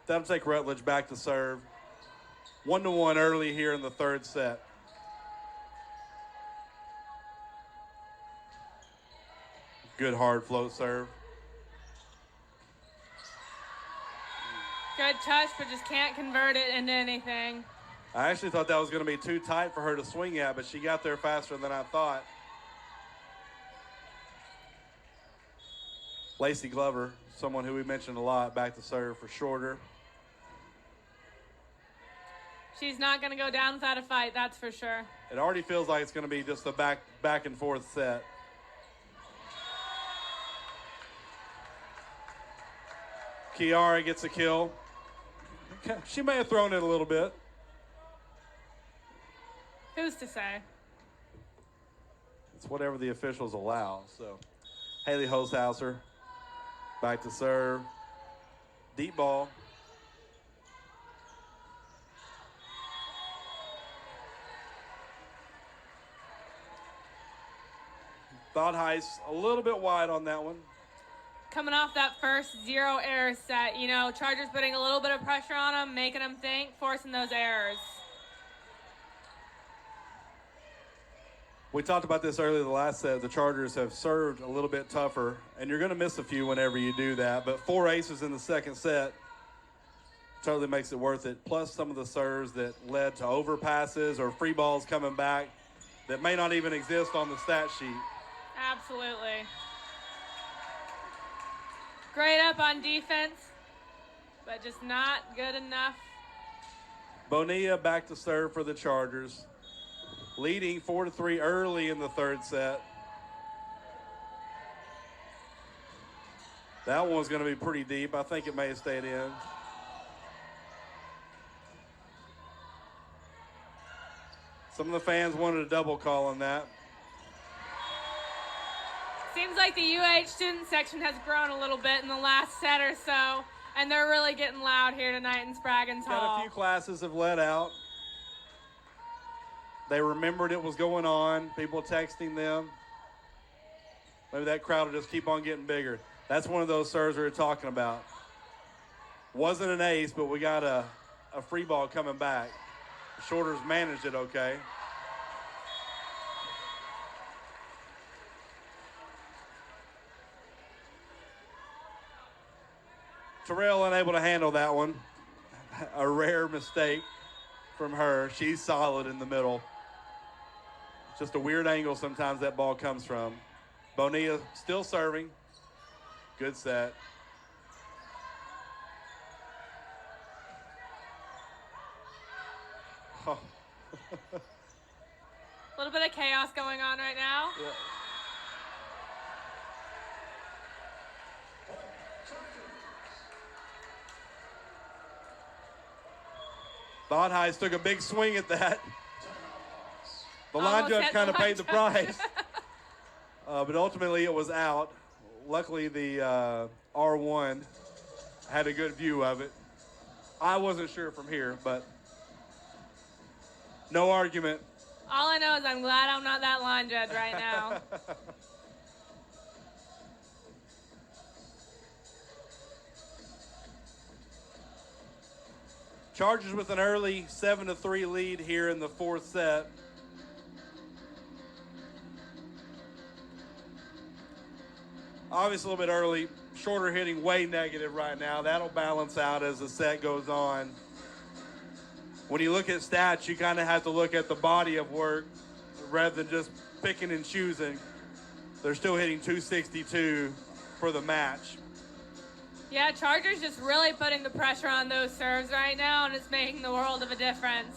That'll take Rutledge back to serve. 1-1 early here in the third set. Good hard float serve. Good touch, but just can't convert it into anything. I actually thought that was going to be too tight for her to swing at, but she got there faster than I thought. Lacey Glover, someone who we mentioned a lot, back to serve for Shorter. She's not going to go down without a fight, that's for sure. It already feels like it's going to be just a back and forth set. Kiara gets a kill. She may have thrown it a little bit. Who's to say? It's whatever the officials allow. So, Haley Hoshauser back to serve. Deep ball. Thought Heist a little bit wide on that one. Coming off that first 0 error set, you know, Chargers putting a little bit of pressure on them, making them think, forcing those errors. We talked about this earlier the last set. The Chargers have served a little bit tougher, and you're going to miss a few whenever you do that. But 4 aces in the second set totally makes it worth it. Plus some of the serves that led to overpasses or free balls coming back that may not even exist on the stat sheet. Absolutely. Great up on defense, but just not good enough. Bonilla back to serve for the Chargers. Leading 4-3 early in the third set. That one's going to be pretty deep. I think it may have stayed in. Some of the fans wanted a double call on that. Seems like the UH student section has grown a little bit in the last set or so, and they're really getting loud here tonight in Spraggins Hall. Got a few classes have let out. They remembered it was going on. People texting them. Maybe that crowd will just keep on getting bigger. That's one of those serves we were talking about. Wasn't an ace, but we got a free ball coming back. Shorter's managed it okay. Terrell unable to handle that one. A rare mistake from her. She's solid in the middle. Just a weird angle sometimes that ball comes from. Bonilla still serving. Good set. Oh. A little bit of chaos going on right now. Yeah. Thought Heist took a big swing at that. The line Almost judge hit kind the of line paid the judge. price. But ultimately it was out. Luckily the R1 had a good view of it. I wasn't sure from here, but no argument. All I know is I'm glad I'm not that line judge right now. Chargers with an early 7-3 lead here in the fourth set. Obviously a little bit early. Shorter hitting way negative right now. That'll balance out as the set goes on. When you look at stats, you kind of have to look at the body of work rather than just picking and choosing. They're still hitting 262 for the match. Yeah, Chargers just really putting the pressure on those serves right now, and it's making the world of a difference.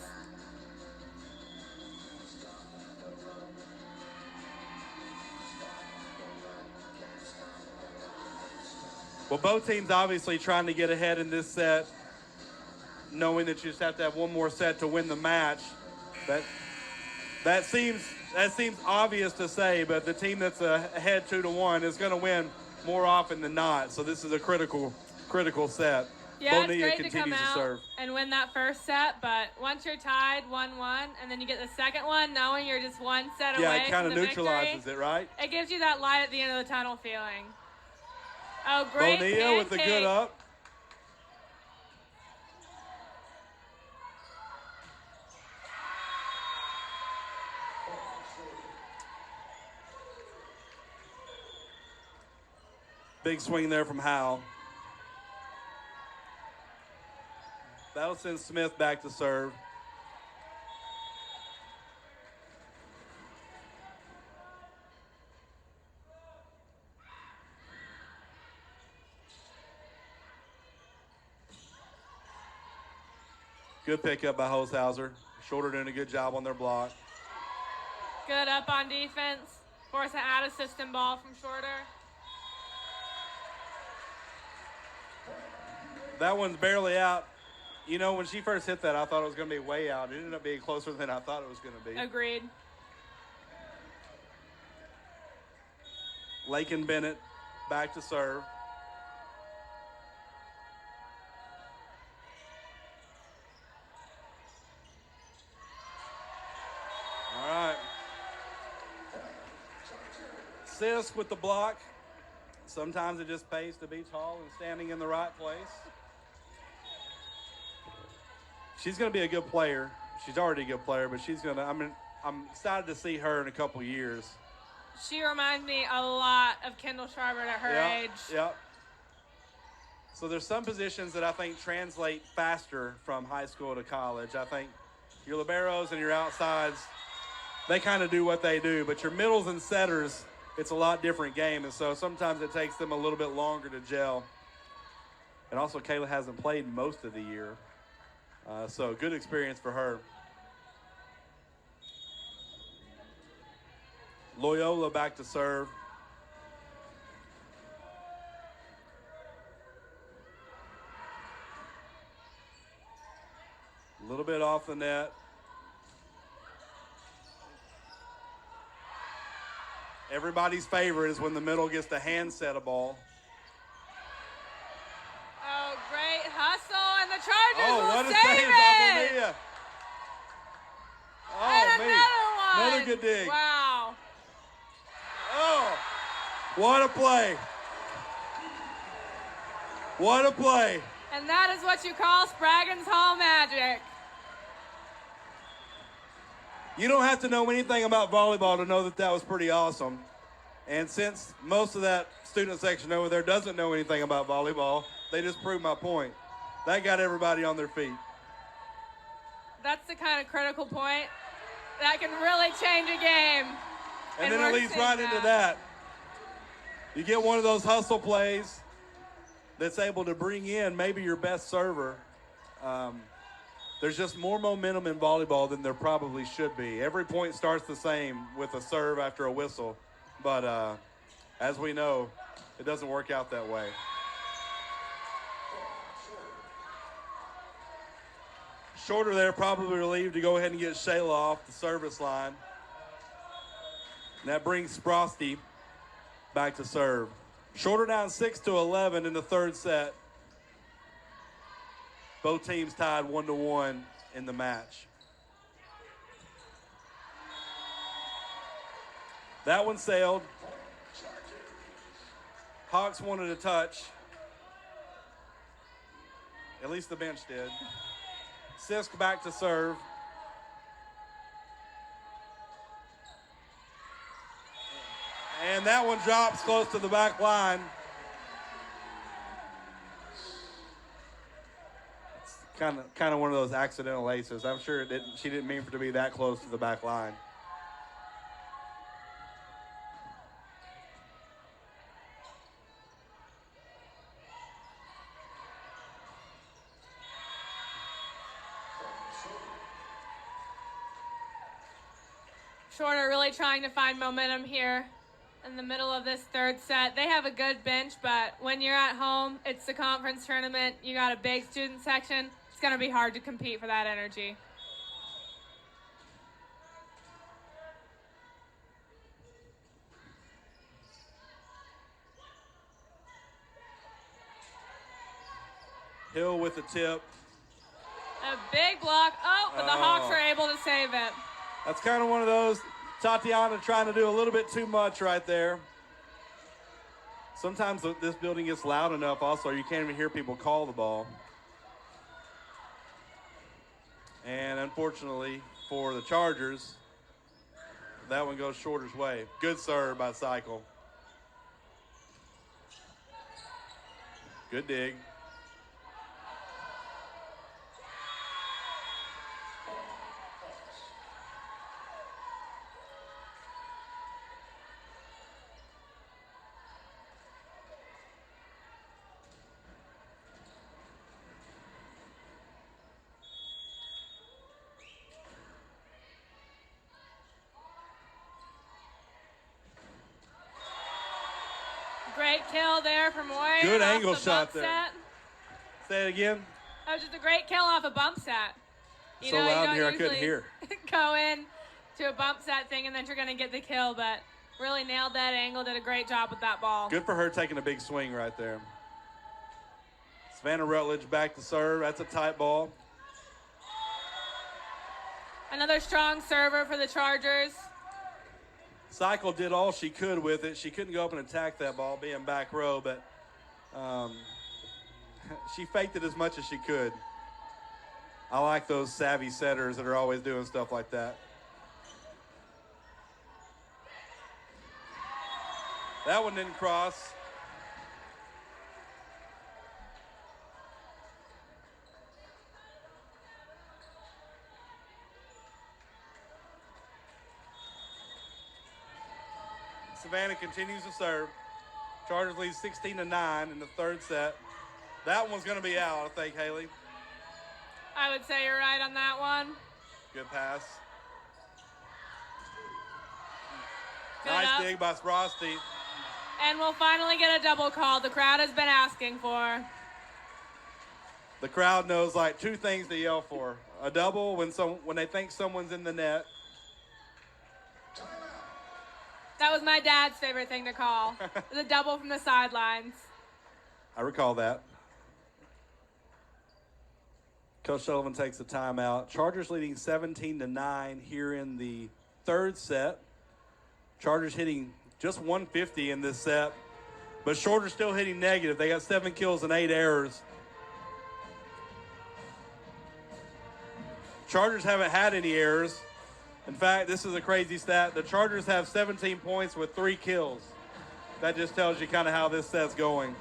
Well, both teams obviously trying to get ahead in this set. knowing that you just have to have one more set to win the match. That seems obvious to say, but the team that's ahead 2-1 is going to win more often than not. So this is a critical set. Yeah, Bonilla it's great to come continues to out serve. and win that first set, but once you're tied 1-1 and then you get the second one, knowing you're just one set Yeah, away it kind from of the neutralizes victory, it, right? it gives you that light at the end of the tunnel feeling. Oh, great Bonilla with the pancake. good up. Big swing there from Howell. That'll send Smith back to serve. Good pickup by Holshouser. Shorter doing a good job on their block. Good up on defense. Force an out-of-system ball from Shorter. That one's barely out. You know, when she first hit that, I thought it was going to be way out. It ended up being closer than I thought it was going to be. Agreed. Lakin Bennett back to serve. All right. Sisk with the block. Sometimes it just pays to be tall and standing in the right place. She's going to be a good player. She's already a good player, but she's going to, I'm excited to see her in a couple years. She reminds me a lot of Kendall Sharbert at her age. Yep. So there's some positions that I think translate faster from high school to college. I think your liberos and your outsides, they kind of do what they do, but your middles and setters, it's a lot different game, and so sometimes it takes them a little bit longer to gel. And also, Kayla hasn't played most of the year, so good experience for her. Loyola back to serve. A little bit off the net. Everybody's favorite is when the middle gets the hand set a ball. Oh, great hustle, and the Chargers Oh, will what a save save it! by Bonilla. And Oh, another one! Another good dig. Wow. Oh, what a play. What a play. And that is what you call Spraggins Hall magic. You don't have to know anything about volleyball to know that that was pretty awesome. And since most of that student section over there doesn't know anything about volleyball, they just proved my point. That got everybody on their feet. That's the kind of critical point that can really change a game. And then it we're leads seeing right into that. You get one of those hustle plays that's able to bring in maybe your best server. There's just more momentum in volleyball than there probably should be. Every point starts the same with a serve after a whistle. But as we know, it doesn't work out that way. Shorter there, probably relieved to go ahead and get Shayla off the service line. And that brings Sprosty back to serve. Shorter down 6-11 in the third set. Both teams tied 1-1 in the match. That one sailed. Hawks wanted a touch. At least the bench did. Sisk back to serve. And that one drops close to the back line. It's kind of one of those accidental aces. I'm sure she didn't mean for it to be that close to the back line. Shorter really trying to find momentum here in the middle of this third set. They have a good bench, but when you're at home, it's the conference tournament. You got a big student section. It's going to be hard to compete for that energy. Hill with the tip. A big block. Oh, but the Hawks are able to save it. That's kind of one of those, Tatiana trying to do a little bit too much right there. Sometimes this building gets loud enough also you can't even hear people call the ball. And unfortunately for the Chargers, that one goes Shorter's way. Good serve by Cycle. Good dig. Great kill there from Warrior. Good off angle the shot bump there. set. Say it again. That was just a great kill off a bump set. So loud in here I couldn't hear. Go in to a bump set thing and then you're going to get the kill, but really nailed that angle, did a great job with that ball. Good for her taking a big swing right there. Savannah Rutledge back to serve. That's a tight ball. Another strong server for the Chargers. Cycle did all she could with it. She couldn't go up and attack that ball, being back row, but she faked it as much as she could. I like those savvy setters that are always doing stuff like that. That one didn't cross. Savannah continues to serve. Chargers lead 16-9 in the third set. That one's going to be out, I think, Haley. I would say you're right on that one. Good pass. Good Nice up. dig by Sprosty. And we'll finally get a double call the crowd has been asking for. The crowd knows like two things to yell for. A double when they think someone's in the net. That was my dad's favorite thing to call. The double from the sidelines. I recall that. Coach Sullivan takes a timeout. Chargers leading 17-9 here in the third set. Chargers hitting just 150 in this set, but Shorter's still hitting negative. They got 7 kills and 8 errors. Chargers haven't had any errors. In fact, this is a crazy stat. The Chargers have 17 points with 3 kills. That just tells you kind of how this set's going.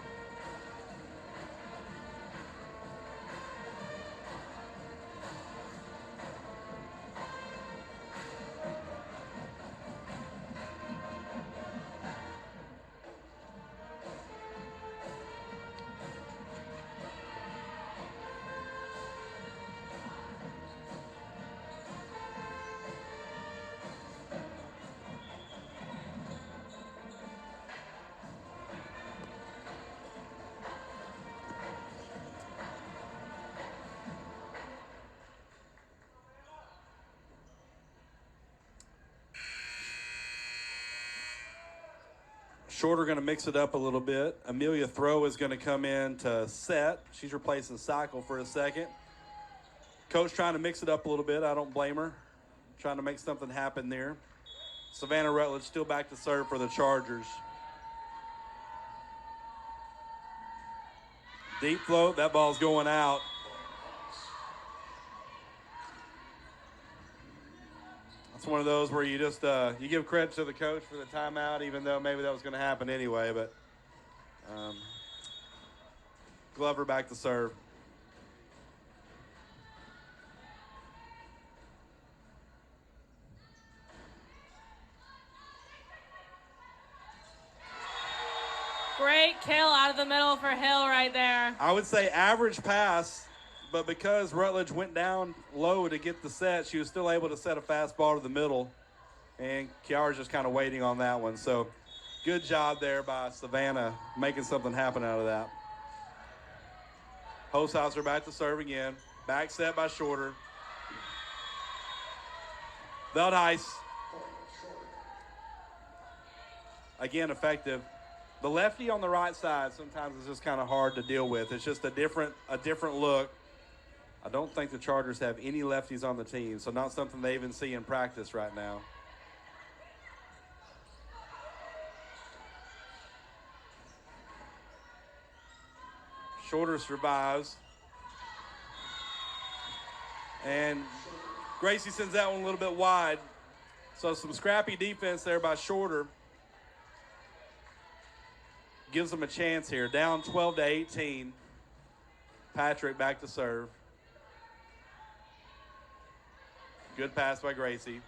Shorter going to mix it up a little bit. Amelia Throw is going to come in to set. She's replacing Cycle for a second. Coach trying to mix it up a little bit. I don't blame her. Trying to make something happen there. Savannah Rutledge still back to serve for the Chargers. Deep float. That ball's going out. It's one of those where you just you give credit to the coach for the timeout, even though maybe that was going to happen anyway. But Glover back to serve. Great kill out of the middle for Hill right there. I would say average pass. But because Rutledge went down low to get the set, she was still able to set a fast ball to the middle. And Kiara's just kind of waiting on that one. So good job there by Savannah making something happen out of that. Hosthauser back to serve again. Back set by Shorter. Veldheis. Again, effective. The lefty on the right side sometimes is just kind of hard to deal with. It's just a different look. I don't think the Chargers have any lefties on the team, so not something they even see in practice right now. Shorter survives. And Gracie sends that one a little bit wide. So some scrappy defense there by Shorter. Gives them a chance here. Down 12-18. Patrick back to serve. Good pass by Gracie.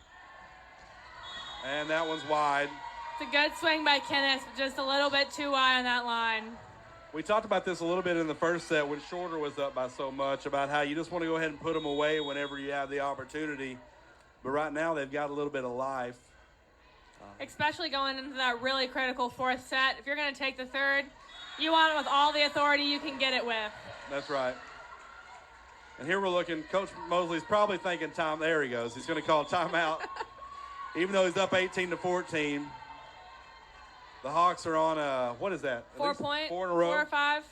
And that one's wide. It's a good swing by Kenneth, but just a little bit too wide on that line. We talked about this a little bit in the first set when Shorter was up by so much, about how you just want to go ahead and put them away whenever you have the opportunity. But right now they've got a little bit of life. Especially going into that really critical fourth set. If you're going to take the third, you want it with all the authority you can get it with. That's right. And here we're looking. Coach Mosley's probably thinking time. There he goes. He's going to call timeout. Even though he's up 18-14. The Hawks are on what is that? 4 point. 4 in a row. 4 or 5.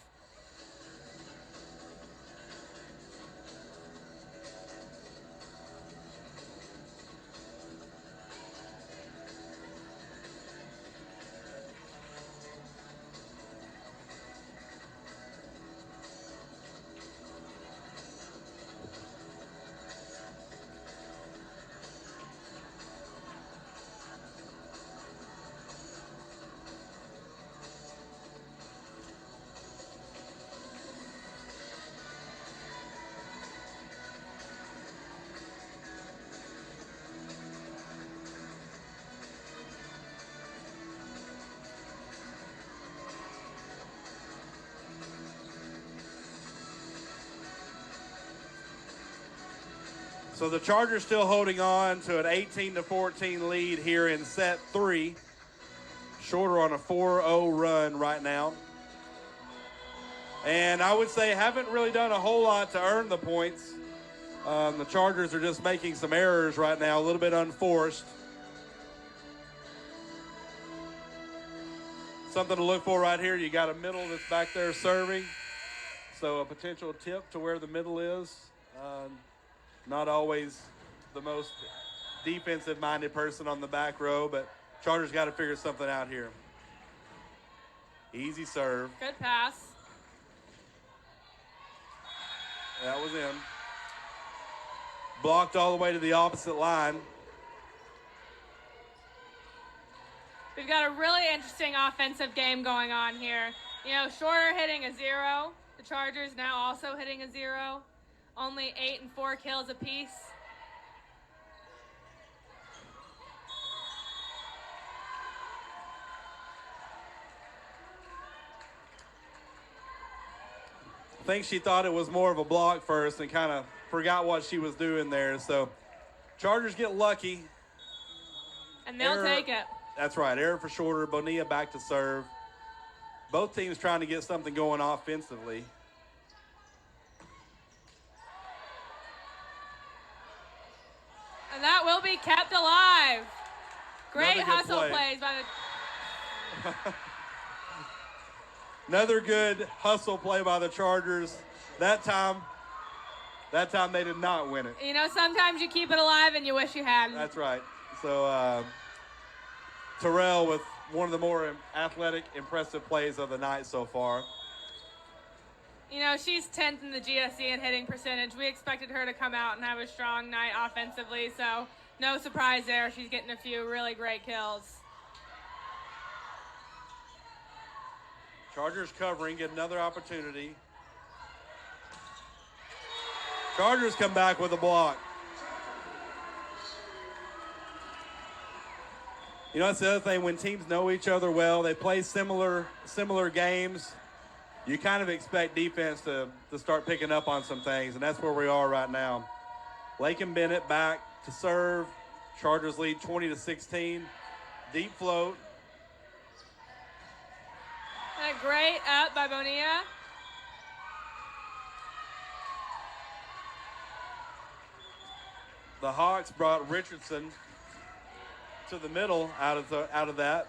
So the Chargers still holding on to an 18-14 lead here in set 3. Shorter on a 4-0 run right now. And I would say haven't really done a whole lot to earn the points. The Chargers are just making some errors right now, a little bit unforced. Something to look for right here. You got a middle that's back there serving. So a potential tip to where the middle is. Not always the most defensive-minded person on the back row, but Chargers got to figure something out here. Easy serve. Good pass. That was in. Blocked all the way to the opposite line. We've got a really interesting offensive game going on here. You know, Shorter hitting a 0. The Chargers now also hitting a 0. Only 8 and 4 kills apiece. I think she thought it was more of a block first and kind of forgot what she was doing there. So Chargers get lucky. And they'll take it. That's right. Error for Shorter. Bonilla back to serve. Both teams trying to get something going offensively. And that will be kept alive. Great Another good hustle play. plays by the... Another good hustle play by the Chargers. That time they did not win it. You know, sometimes you keep it alive and you wish you hadn't. That's right. So Terrell with one of the more athletic, impressive plays of the night so far. You know, she's 10th in the GSE in hitting percentage. We expected her to come out and have a strong night offensively, so no surprise there. She's getting a few really great kills. Chargers covering, get another opportunity. Chargers come back with a block. You know, that's the other thing. When teams know each other well, they play similar games, you kind of expect defense to start picking up on some things, and that's where we are right now. Lakin Bennett back to serve. Chargers lead 20-16. Deep float. And a great up by Bonilla. The Hawks brought Richardson to the middle out of that,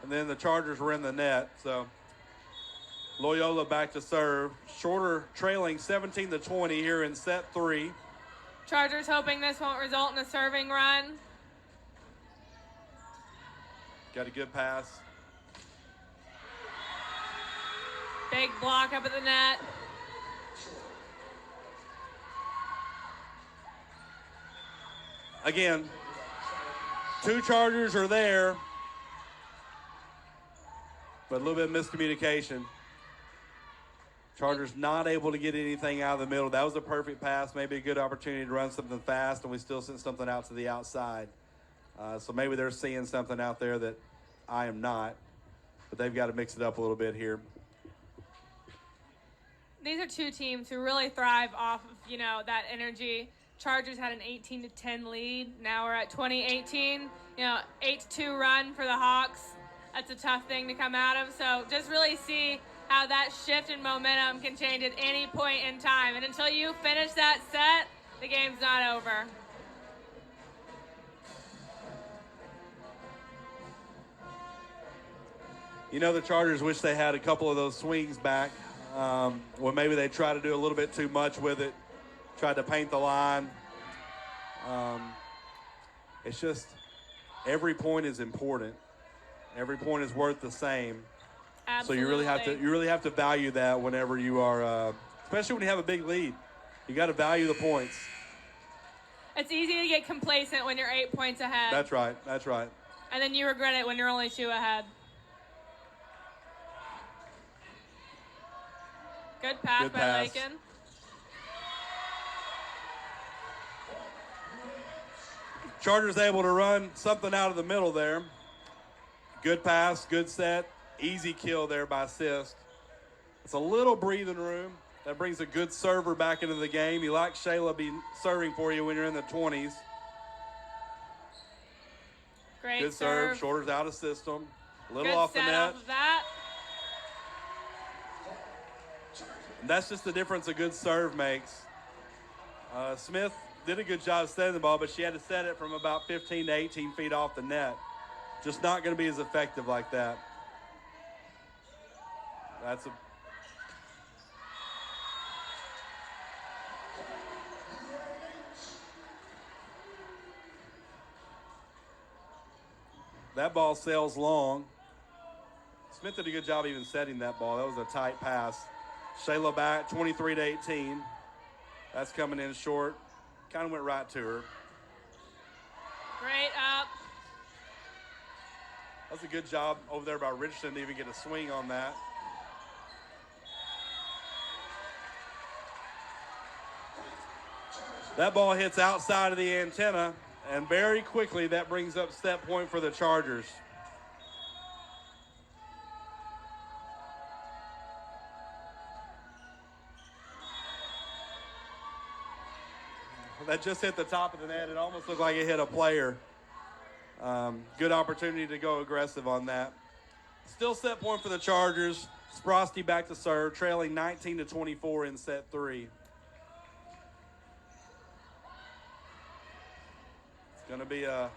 and then the Chargers were in the net. So Loyola back to serve. Shorter trailing 17-20 here in set 3. Chargers hoping this won't result in a serving run. Got a good pass. Big block up at the net. Again, 2 Chargers are there, but a little bit of miscommunication. Chargers not able to get anything out of the middle. That was a perfect pass, maybe a good opportunity to run something fast, and we still sent something out to the outside. So maybe they're seeing something out there that I am not, but they've got to mix it up a little bit here. These are 2 teams who really thrive off of, that energy. Chargers had an 18-10 lead. Now we're at 20-18. 8-2 run for the Hawks. That's a tough thing to come out of. So just really see how that shift in momentum can change at any point in time. And until you finish that set, the game's not over. The Chargers wish they had a couple of those swings back. Well, maybe they try to do a little bit too much with it. Tried to paint the line. It's just every point is important. Every point is worth the same. Absolutely. So you really have to value that whenever you are, especially when you have a big lead. You got to value the points. It's easy to get complacent when you're 8 points ahead. That's right. That's right. And then you regret it when you're only 2 ahead. Good pass by Lakin. Chargers able to run something out of the middle there. Good pass, good set, easy kill there by Sisk. It's a little breathing room. That brings a good server back into the game. You like Shayla be serving for you when you're in the 20s. Great good serve. Shorter's out of system. A little good off the set net. Off of that. And that's just the difference a good serve makes. Smith did a good job setting the ball, but she had to set it from about 15 to 18 feet off the net. Just not going to be as effective like that. That ball sails long. Smith did a good job even setting that ball. That was a tight pass. Shayla back, 23 to 18. That's coming in short. Kind of went right to her. Great up. That was a good job over there by Richardson to even get a swing on that. That ball hits outside of the antenna, and very quickly that brings up set point for the Chargers. That just hit the top of the net. It almost looked like it hit a player. Good opportunity to go aggressive on that. Still set point for the Chargers. Sprosty back to serve, trailing 19-24 in set 3. It's going to be a...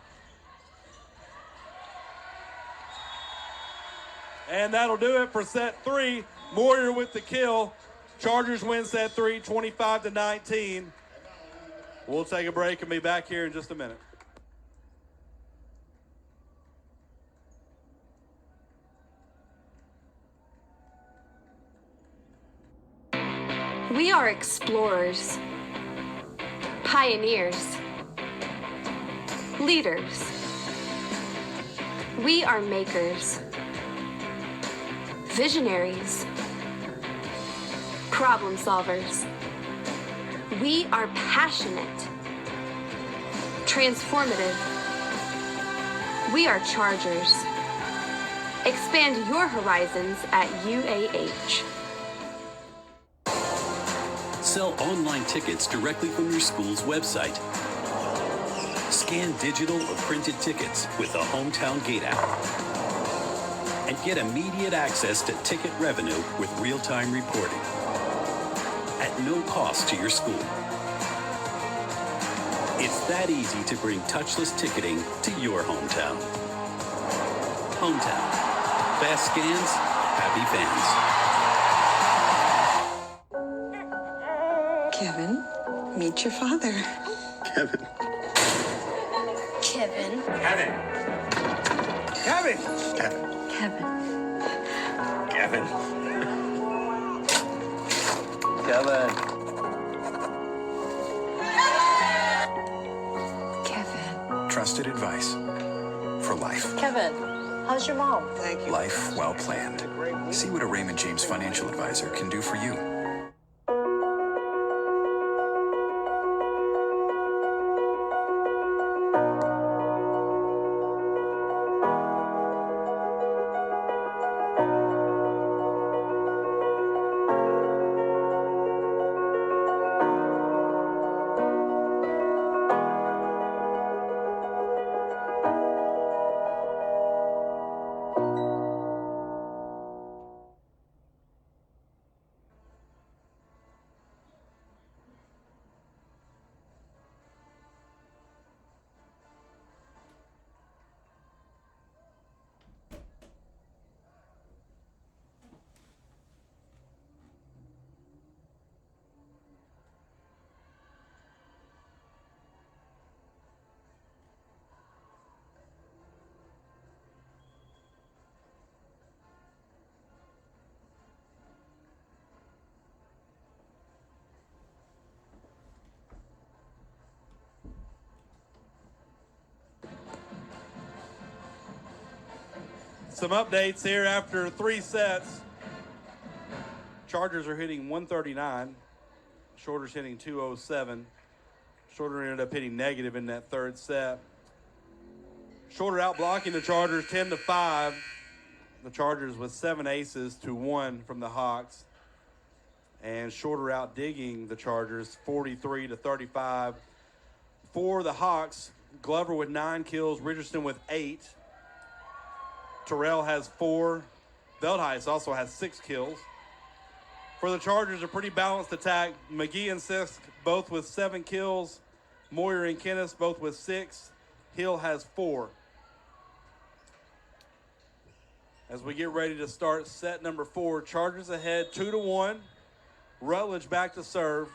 And that'll do it for set 3. Moyer with the kill. Chargers win set 3, 25-19. We'll take a break and be back here in just a minute. We are explorers, pioneers, leaders. We are makers, visionaries, problem solvers. We are passionate, transformative. We are Chargers. Expand your horizons at UAH. Sell online tickets directly from your school's website. Scan digital or printed tickets with the Hometown Gate app. And get immediate access to ticket revenue with real-time reporting at no cost to your school. It's that easy to bring touchless ticketing to your hometown. Hometown. Fast scans, happy fans. Kevin, meet your father. Kevin. Kevin. Kevin. Kevin. Kevin. Kevin. Kevin. Kevin. Kevin. Trusted advice for life. Kevin, how's your mom? Thank you. Life well planned. See what a Raymond James financial advisor can do for you. Some updates here after 3 sets. Chargers are hitting 139. Shorter's hitting 207. Shorter ended up hitting negative in that third set. Shorter out blocking the Chargers 10-5. The Chargers with 7 aces to 1 from the Hawks. And Shorter out digging the Chargers 43-35. For the Hawks, Glover with 9 kills, Richardson with 8. Terrell has 4. Veldheis also has 6 kills. For the Chargers, a pretty balanced attack. McGee and Sisk both with 7 kills. Moyer and Kennis both with 6. Hill has 4. As we get ready to start set number 4, Chargers ahead 2-1. Rutledge back to serve.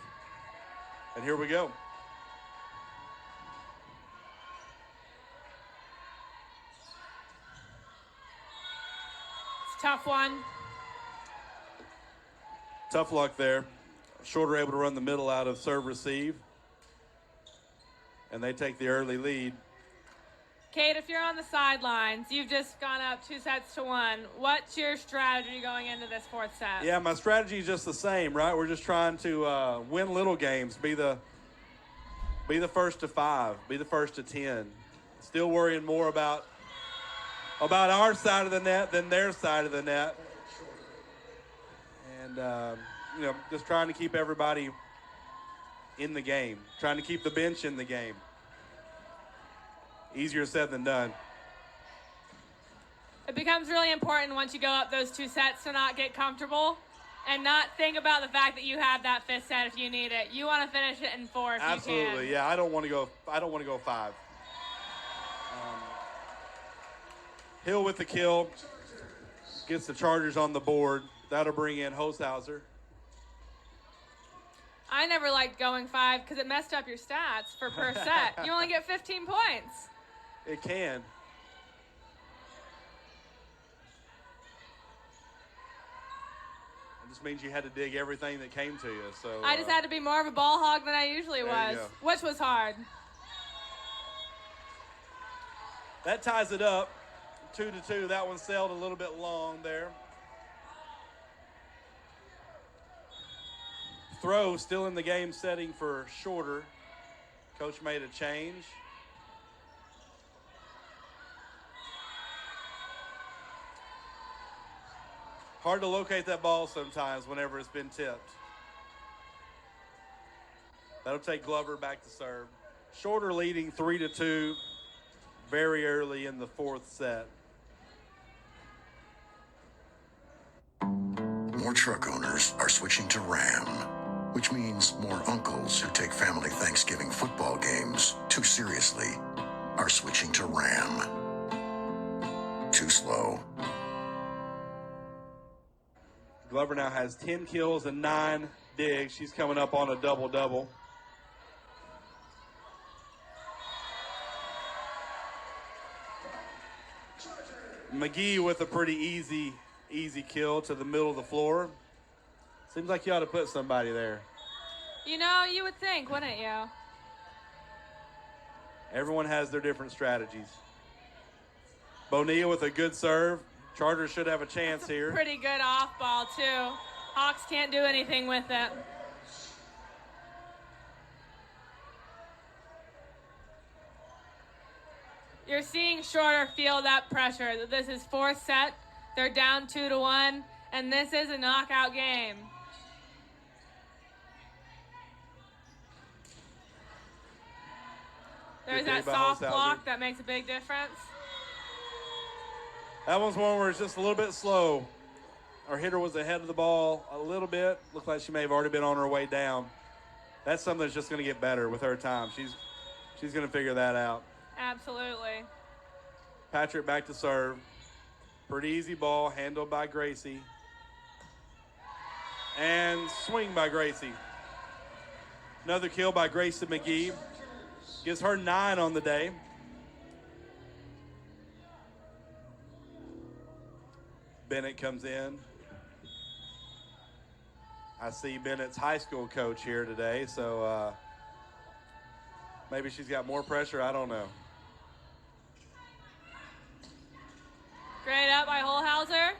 And here we go. Tough one. Tough luck there. Shorter able to run the middle out of serve receive. And they take the early lead. Kate, if you're on the sidelines, you've just gone up 2-1. What's your strategy going into this 4th set? Yeah, my strategy is just the same, right? We're just trying to win little games, be the first to 5, be the first to 10. Still worrying more about our side of the net than their side of the net. And, just trying to keep everybody in the game, trying to keep the bench in the game. Easier said than done. It becomes really important once you go up those 2 sets to not get comfortable and not think about the fact that you have that 5th set if you need it. You want to finish it in 4 if Absolutely, you can. yeah. I don't want to go 5. Hill with the kill. Gets the Chargers on the board. That'll bring in Hoshauser. I never liked going 5 because it messed up your stats for per set. You only get 15 points. It can. It just means you had to dig everything that came to you. So I just had to be more of a ball hog than I usually was, which was hard. That ties it up. 2-2. That one sailed a little bit long there. Throw still in the game setting for Shorter. Coach made a change. Hard to locate that ball sometimes whenever it's been tipped. That'll take Glover back to serve. Shorter leading 3-2 very early in the 4th set. More truck owners are switching to Ram, which which means more uncles who take family Thanksgiving football games too seriously are switching to Ram. Too slow. Glover now has 10 kills and 9 digs. She's coming up on a double-double. McGee with a pretty easy kill to the middle of the floor. Seems like you ought to put somebody there. You know, you would think, wouldn't you? Everyone has their different strategies. Bonilla with a good serve. Chargers should have a chance here. Pretty good off ball, too. Hawks can't do anything with it. You're seeing Shorter feel that pressure. This is fourth set. They're down 2-1, and this is a knockout game. There's that soft block that makes a big difference. That one's one where it's just a little bit slow. Our hitter was ahead of the ball a little bit. Looked like she may have already been on her way down. That's something that's just going to get better with her time. She's going to figure that out. Absolutely. Patrick back to serve. Pretty easy ball, handled by Gracie. And swing by Gracie. Another kill by Gracie McGee. Gives her 9 on the day. Bennett comes in. I see Bennett's high school coach here today, so maybe she's got more pressure. I don't know. Great up by Holhauser.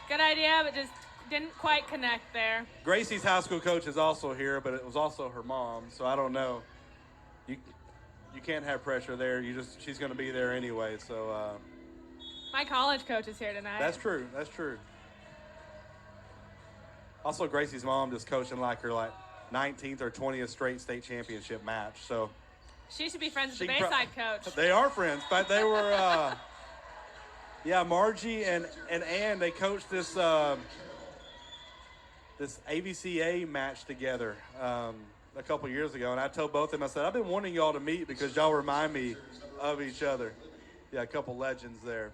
Good idea, but just didn't quite connect there. Gracie's high school coach is also here, but it was also her mom, so I don't know. You can't have pressure there. She's going to be there anyway, so. My college coach is here tonight. That's true. That's true. Also, Gracie's mom just coaching like her 19th or 20th straight state championship match, so. She should be friends with the Bayside coach. They are friends, but they were, Margie and Ann, they coached this AVCA match together a couple years ago, and I told both of them, I said, I've been wanting y'all to meet because y'all remind me of each other. Yeah, a couple legends there.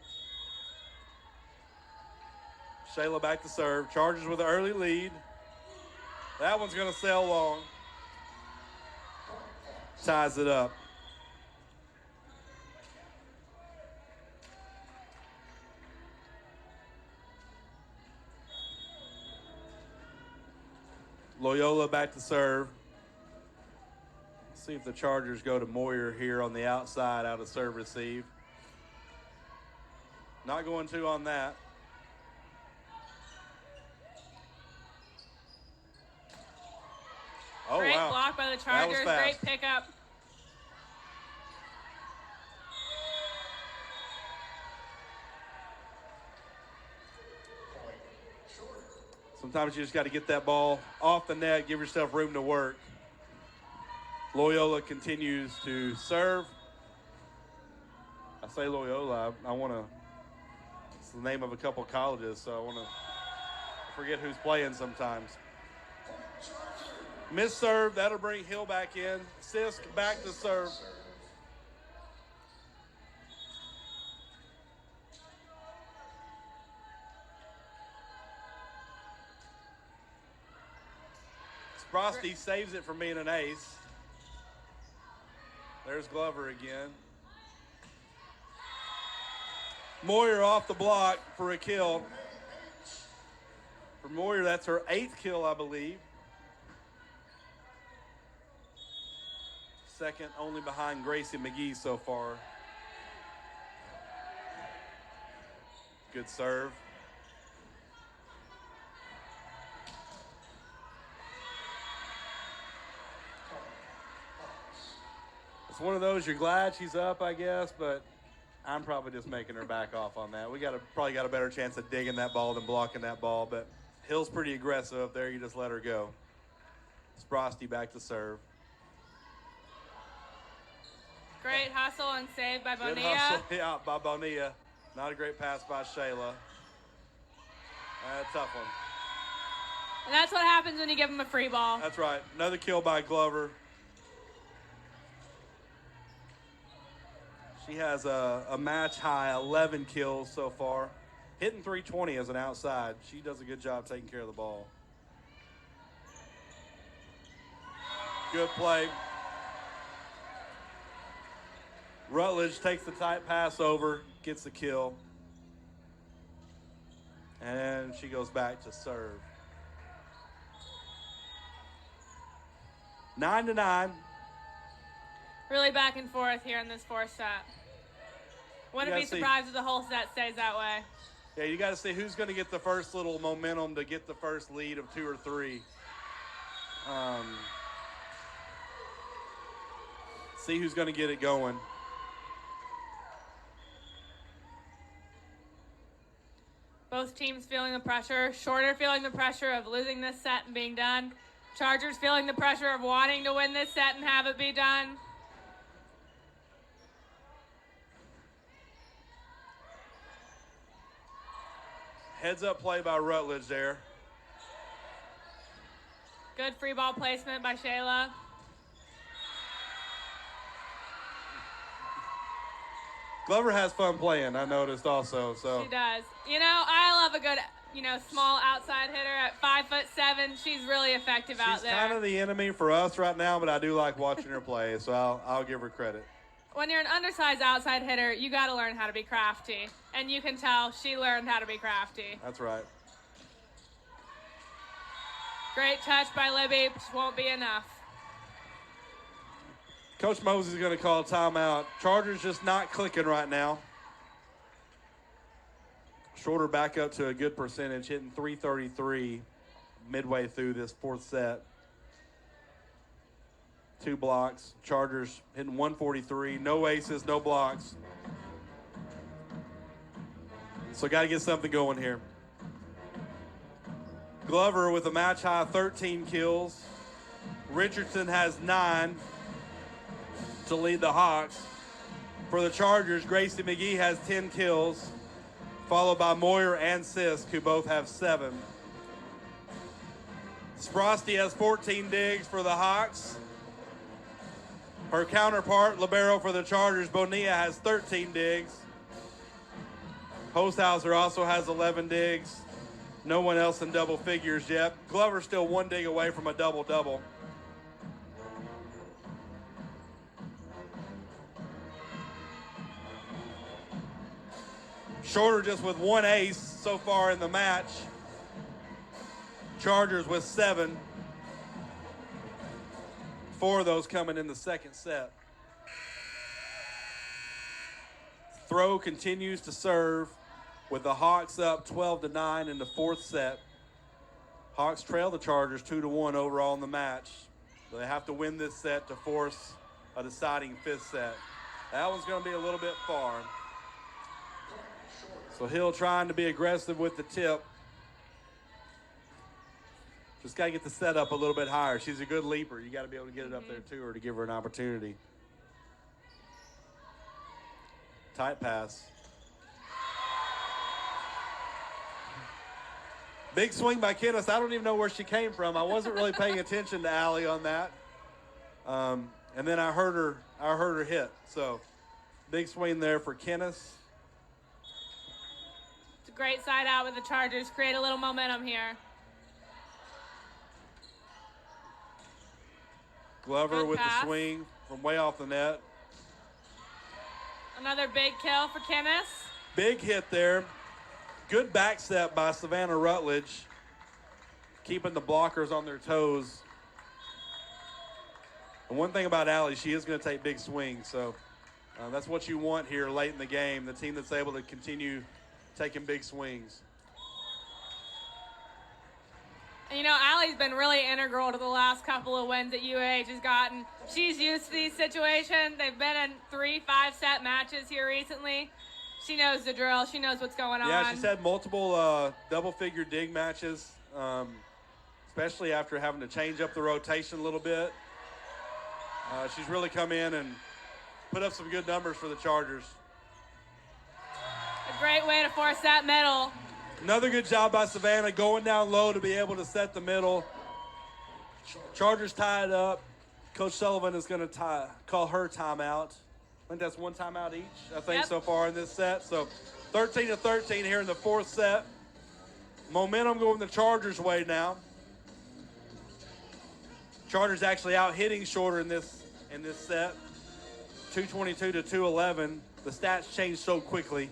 Shayla back to serve. Chargers with an early lead. That one's going to sail long. Ties it up. Loyola back to serve. See if the Chargers go to Moyer here on the outside out of serve receive. Not going to on that. Oh, great wow. block by the Chargers. Great pickup. Sometimes you just got to get that ball off the net, give yourself room to work. Loyola continues to serve. I say Loyola, I want to, it's the name of a couple colleges, so I want to forget who's playing sometimes. Miss serve, that'll bring Hill back in. Sisk back to serve. Frosty saves it from being an ace. There's Glover again. Moyer off the block for a kill. For Moyer, that's her 8th kill, I believe. Second only behind Gracie McGee so far. Good serve. It's one of those, you're glad she's up, I guess, but I'm probably just making her back off on that. We probably got a better chance of digging that ball than blocking that ball, but Hill's pretty aggressive up there. You just let her go. Sprosty back to serve. Great hustle and save by Bonilla. Good hustle, yeah, by Bonilla. Not a great pass by Shayla. Tough one. And that's what happens when you give them a free ball. That's right. Another kill by Glover. She has a match-high 11 kills so far. Hitting 320 as an outside. She does a good job taking care of the ball. Good play. Rutledge takes the tight pass over, gets the kill. And she goes back to serve. 9-9. Really back and forth here in this fourth set. Wouldn't be surprised if the whole set stays that way. Yeah, you got to see who's going to get the first little momentum to get the first lead of 2 or 3. See who's going to get it going. Both teams feeling the pressure. Shorter feeling the pressure of losing this set and being done. Chargers feeling the pressure of wanting to win this set and have it be done. Heads up play by Rutledge there. Good free ball placement by Shayla. Glover has fun playing, I noticed also. So She does. You know, I love a good, small outside hitter at 5'7". She's really effective out there. She's kind of the enemy for us right now, but I do like watching her play, so I'll give her credit. When you're an undersized outside hitter, you got to learn how to be crafty. And you can tell she learned how to be crafty. That's right. Great touch by Libby, just won't be enough. Coach Moses is going to call a timeout. Chargers just not clicking right now. Shorter back up to a good percentage, hitting 333 midway through this fourth set. 2 blocks. Chargers hitting 143. No aces, no blocks. So got to get something going here. Glover with a match-high 13 kills. Richardson has 9 to lead the Hawks. For the Chargers, Gracie McGee has 10 kills, followed by Moyer and Sisk, who both have 7. Sprosty has 14 digs for the Hawks. Her counterpart, libero for the Chargers, Bonilla, has 13 digs. Hosthauser also has 11 digs. No one else in double figures yet. Glover's still 1 dig away from a double-double. Shorter just with 1 ace so far in the match. Chargers with 7. 4 of those coming in the second set. Throw continues to serve with the Hawks up 12-9 in the fourth set. Hawks trail the Chargers 2-1 overall in the match. They have to win this set to force a deciding 5th set. That one's going to be a little bit far. So Hill trying to be aggressive with the tip. Just got to get the set up a little bit higher. She's a good leaper. You got to be able to get it up there to her to give her an opportunity. Tight pass. Big swing by Kenneth. I don't even know where she came from. I wasn't really paying attention to Allie on that. And then I heard her hit. So big swing there for Kenneth. It's a great side out with the Chargers. Create a little momentum here. Glover Good with pass. the swing from way off the net. Another big kill for Kenneth. Big hit there. Good back step by Savannah Rutledge, keeping the blockers on their toes. And one thing about Allie, she is going to take big swings, so that's what you want here late in the game, the team that's able to continue taking big swings. And Allie's been really integral to the last couple of wins that UAH has gotten. She's used to these situations. They've been in 3 5-set matches here recently. She knows the drill. She knows what's going on. Yeah, she's had multiple double-figure dig matches, especially after having to change up the rotation a little bit. She's really come in and put up some good numbers for the Chargers. A great way to force that middle. Another good job by Savannah going down low to be able to set the middle. Chargers tie it up. Coach Sullivan is going to call her timeout. I think that's one timeout each, so far in this set. So 13-13 here in the fourth set. Momentum going the Chargers' way now. Chargers actually out hitting Shorter in this set. 222 to 211. The stats change so quickly.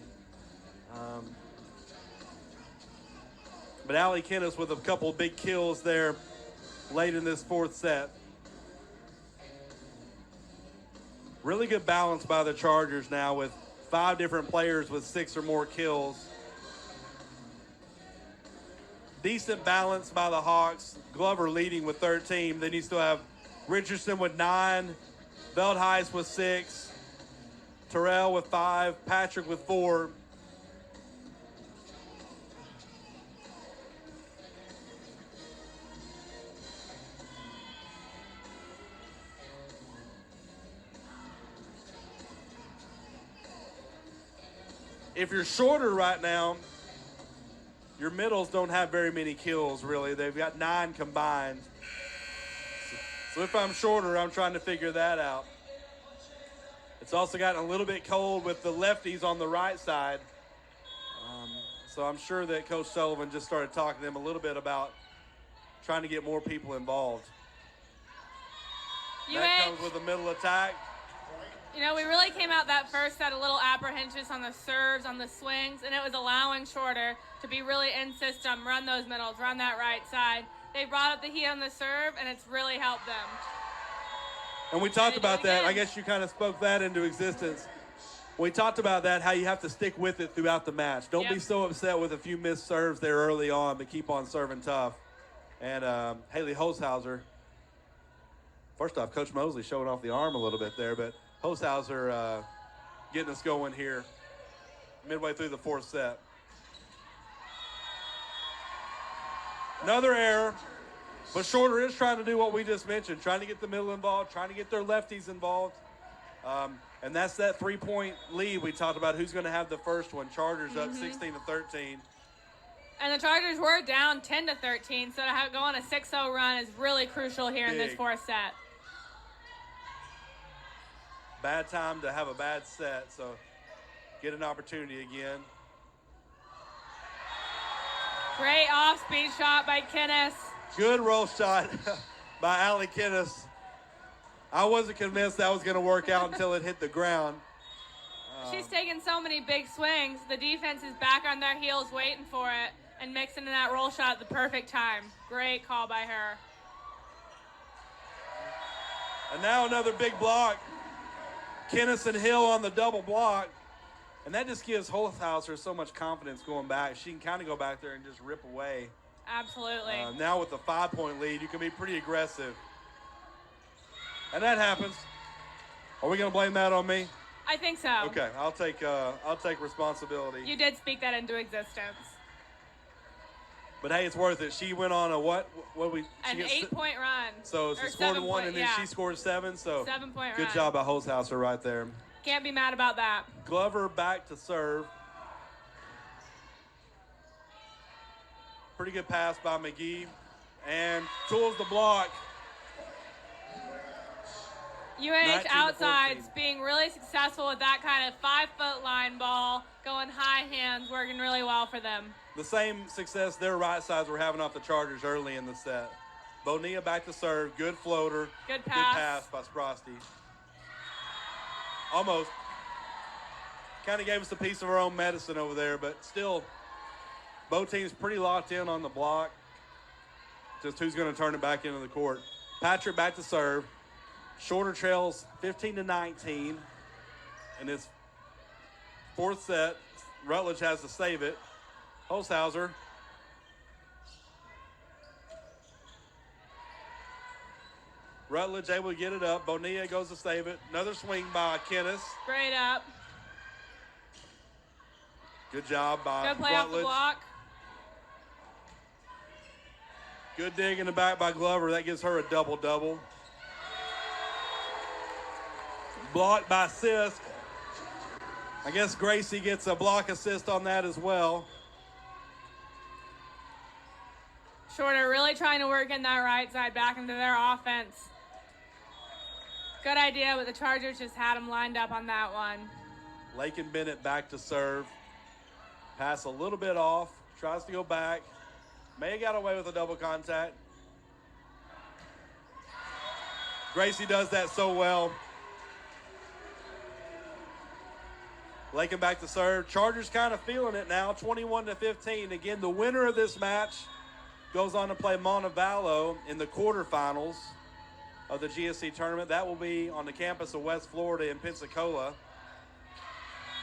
But Allie Kennis with a couple of big kills there late in this fourth set. Really good balance by the Chargers now with 5 different players with 6 or more kills. Decent balance by the Hawks. Glover leading with 13. Then you still have Richardson with 9, Veldheis with 6, Terrell with 5, Patrick with 4. If you're Shorter right now, your middles don't have very many kills, really. They've got 9 combined. So if I'm Shorter, I'm trying to figure that out. It's also gotten a little bit cold with the lefties on the right side. So I'm sure that Coach Sullivan just started talking to them a little bit about trying to get more people involved. That comes with a middle attack. You know, we really came out that first set a little apprehensive on the serves, on the swings, and it was allowing Shorter to be really in system, run those middles, run that right side. They brought up the heat on the serve, and it's really helped them. And we talked about that. I guess you kind of spoke that into existence. We talked about that, how you have to stick with it throughout the match. Don't be so upset with a few missed serves there early on, but keep on serving tough. And Haley Holzhauser, first off, Coach Mosley showing off the arm a little bit there, but Holzhauser getting us going here midway through the fourth set. Another error, but Shorter is trying to do what we just mentioned, trying to get the middle involved, trying to get their lefties involved. And that's that 3-point lead we talked about, who's going to have the first one. Chargers up 16-13. And the Chargers were down 10-13, so to go on a 6-0 run is really crucial here in this fourth set. Bad time to have a bad set, so get an opportunity again. Great off-speed shot by Kennis. Good roll shot by Allie Kennis. I wasn't convinced that was going to work out until it hit the ground. She's taken so many big swings. The defense is back on their heels waiting for it and mixing in that roll shot at the perfect time. Great call by her. And now another big block. Kennis and Hill on the double block. And that just gives Holzhauser so much confidence going back. She can kind of go back there and just rip away. Absolutely. Now with the 5-point lead, you can be pretty aggressive. And that happens. Are we going to blame that on me? I think so. Okay, I'll take responsibility. You did speak that into existence. But hey, it's worth it. She went on a what? An 8-point run. So she scored 1 and then she scored 7. So 7-point run. Good job by Holzhauser right there. Can't be mad about that. Glover back to serve. Pretty good pass by McGee. And tools the block. UAH outsides being really successful with that kind of 5-foot line ball, going high hands, working really well for them. The same success their right sides were having off the Chargers early in the set. Bonilla back to serve. Good floater. Good pass. Good pass by Sprosty. Almost. Kind of gave us a piece of our own medicine over there, but still, both teams pretty locked in on the block. Just who's going to turn it back into the court. Patrick back to serve. Shorter trails 15-19 in this fourth set. Rutledge has to save it. Holzhauser. Rutledge able to get it up. Bonilla goes to save it. Another swing by Kennis. Straight up. Good job by Good play Rutledge. off the block. Good dig in the back by Glover. That gives her a double-double. Blocked by Sisk. I guess Gracie gets a block assist on that as well. Shorter really trying to work in that right side back into their offense. Good idea, but the Chargers just had them lined up on that one. Lakin Bennett back to serve. Pass a little bit off. Tries to go back. May have got away with a double contact. Gracie does that so well. Lakin back to serve. Chargers kind of feeling it now, 21-15. Again, the winner of this match goes on to play Montevallo in the quarterfinals of the GSC tournament. That will be on the campus of West Florida in Pensacola.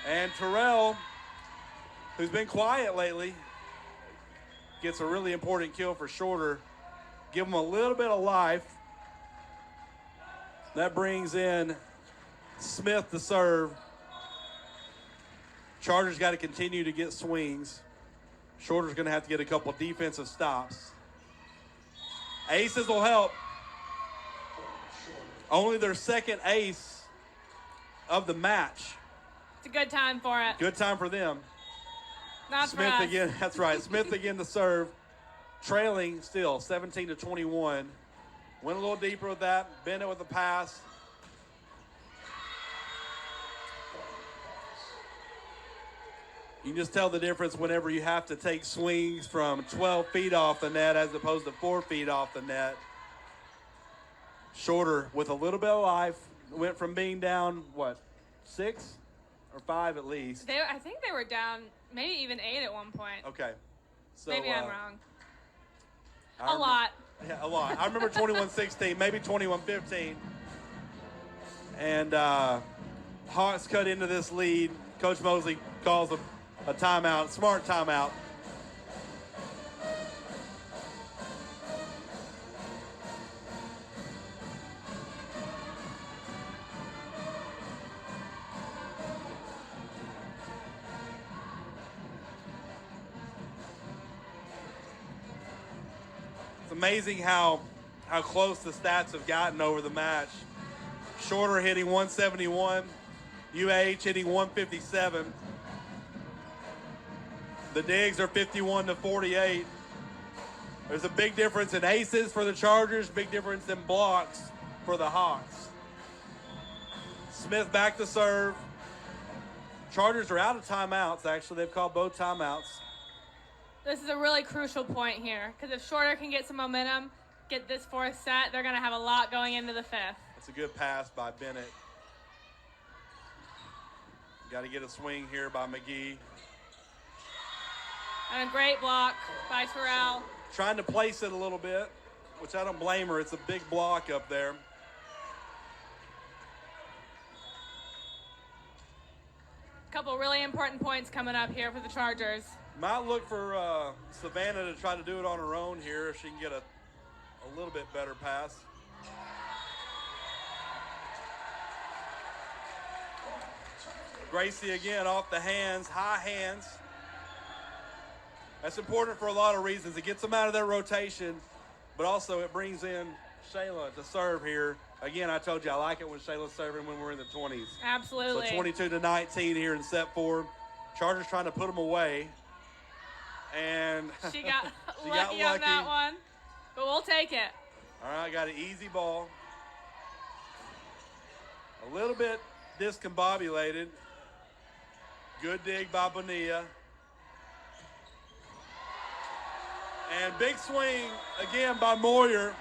And Terrell, who's been quiet lately, gets a really important kill for Shorter. Give him a little bit of life. That brings in Smith to serve. Chargers got to continue to get swings. Shorter's going to have to get a couple defensive stops. Aces will help. Only their second ace of the match. It's a good time for it. Good time for them. Not Smith for us. again, that's right. Smith again to serve. Trailing still, 17-21. Went a little deeper with that. Bennett with the pass. You can just tell the difference whenever you have to take swings from 12 feet off the net as opposed to 4 feet off the net. Shorter with a little bit of life. Went from being down, 6 or 5 at least? I think they were down maybe even 8 at one point. Okay. So, maybe I'm wrong. A lot. Yeah, a lot. I remember 21-16, maybe 21-15. And Hawks cut into this lead. Coach Mosley calls a timeout, smart timeout. It's amazing how close the stats have gotten over the match. Shorter hitting 171, UAH hitting 157. The Digs are 51-48. There's a big difference in aces for the Chargers, big difference in blocks for the Hawks. Smith back to serve. Chargers are out of timeouts, actually. They've called both timeouts. This is a really crucial point here, because if Shorter can get some momentum, get this fourth set, they're going to have a lot going into the fifth. It's a good pass by Bennett. Got to get a swing here by McGee. And a great block by Terrell. Trying to place it a little bit, which I don't blame her. It's a big block up there. A couple really important points coming up here for the Chargers. Might look for Savannah to try to do it on her own here if she can get a little bit better pass. Gracie again off the hands, high hands. That's important for a lot of reasons. It gets them out of their rotation, but also it brings in Shayla to serve here. Again, I told you I like it when Shayla's serving when we're in the 20s. Absolutely. So 22-19 here in set 4. Chargers trying to put them away. And she got she lucky got on that one, but we'll take it. All right, got an easy ball. A little bit discombobulated. Good dig by Bonilla. And big swing again by Moyer.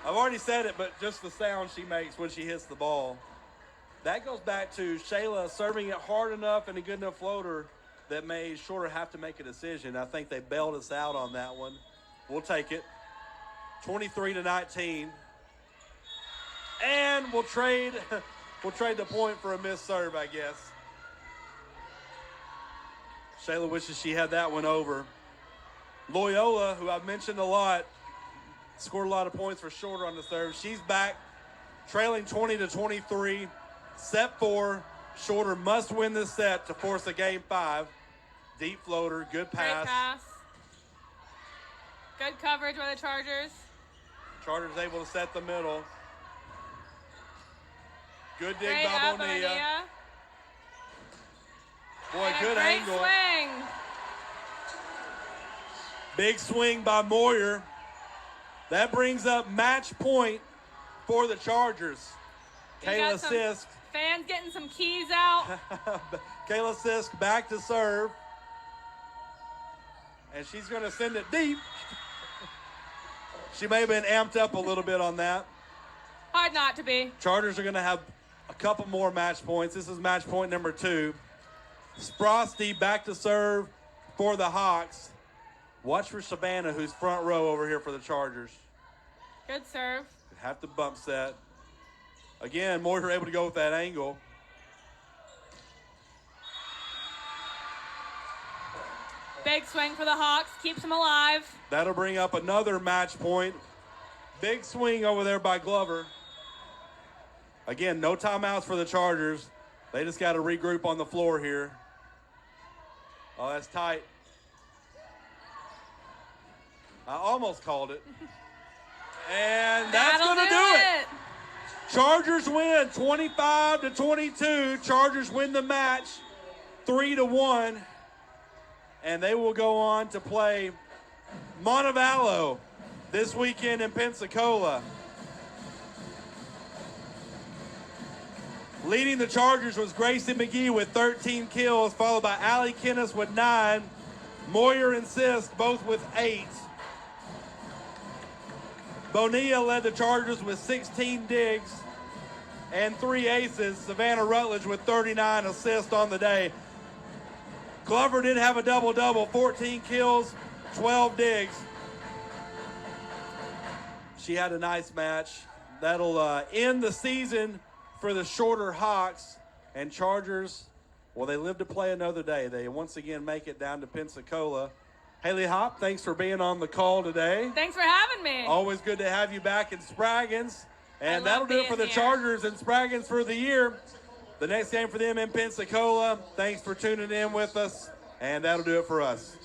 I've already said it, but just the sound she makes when she hits the ball. That goes back to Shayla serving it hard enough and a good enough floater that made Shorter have to make a decision. I think they bailed us out on that one. We'll take it. 23-19. And we'll trade the point for a missed serve, I guess. Shayla wishes she had that one over. Loyola, who I've mentioned a lot, scored a lot of points for Shorter on the serve. She's back, trailing 20-23. Set 4. Shorter must win this set to force a game 5. Deep floater, good pass. Great pass. Good coverage by the Chargers. Chargers able to set the middle. Good dig Great by up Bonilla. Boy, and good a great angle. swing. Big swing by Moyer. That brings up match point for the Chargers. Kayla Sisk. Fans getting some keys out. Kayla Sisk back to serve. And she's going to send it deep. She may have been amped up a little bit on that. Hard not to be. Chargers are going to have a couple more match points. This is match point number 2. Sprosty back to serve for the Hawks. Watch for Savannah, who's front row over here for the Chargers. Good serve. Have to bump set. Again, Moyer able to go with that angle. Big swing for the Hawks. Keeps them alive. That'll bring up another match point. Big swing over there by Glover. Again, no timeouts for the Chargers. They just got to regroup on the floor here. Oh, that's tight. I almost called it. And that's going to do it. Chargers win 25-22. Chargers win the match 3-1. And they will go on to play Montevallo this weekend in Pensacola. Leading the Chargers was Gracie McGee with 13 kills, followed by Allie Kennis with 9. Moyer and Sisk both with 8. Bonilla led the Chargers with 16 digs and 3 aces. Savannah Rutledge with 39 assists on the day. Glover did have a double-double, 14 kills, 12 digs. She had a nice match. That'll end the season for the Shorter Hawks. And Chargers, well, they live to play another day. They once again make it down to Pensacola. Haley Hopp, thanks for being on the call today. Thanks for having me. Always good to have you back in Spraggins. And that'll do it for the Chargers and Spraggins for the year. The next game for them in Pensacola. Thanks for tuning in with us. And that'll do it for us.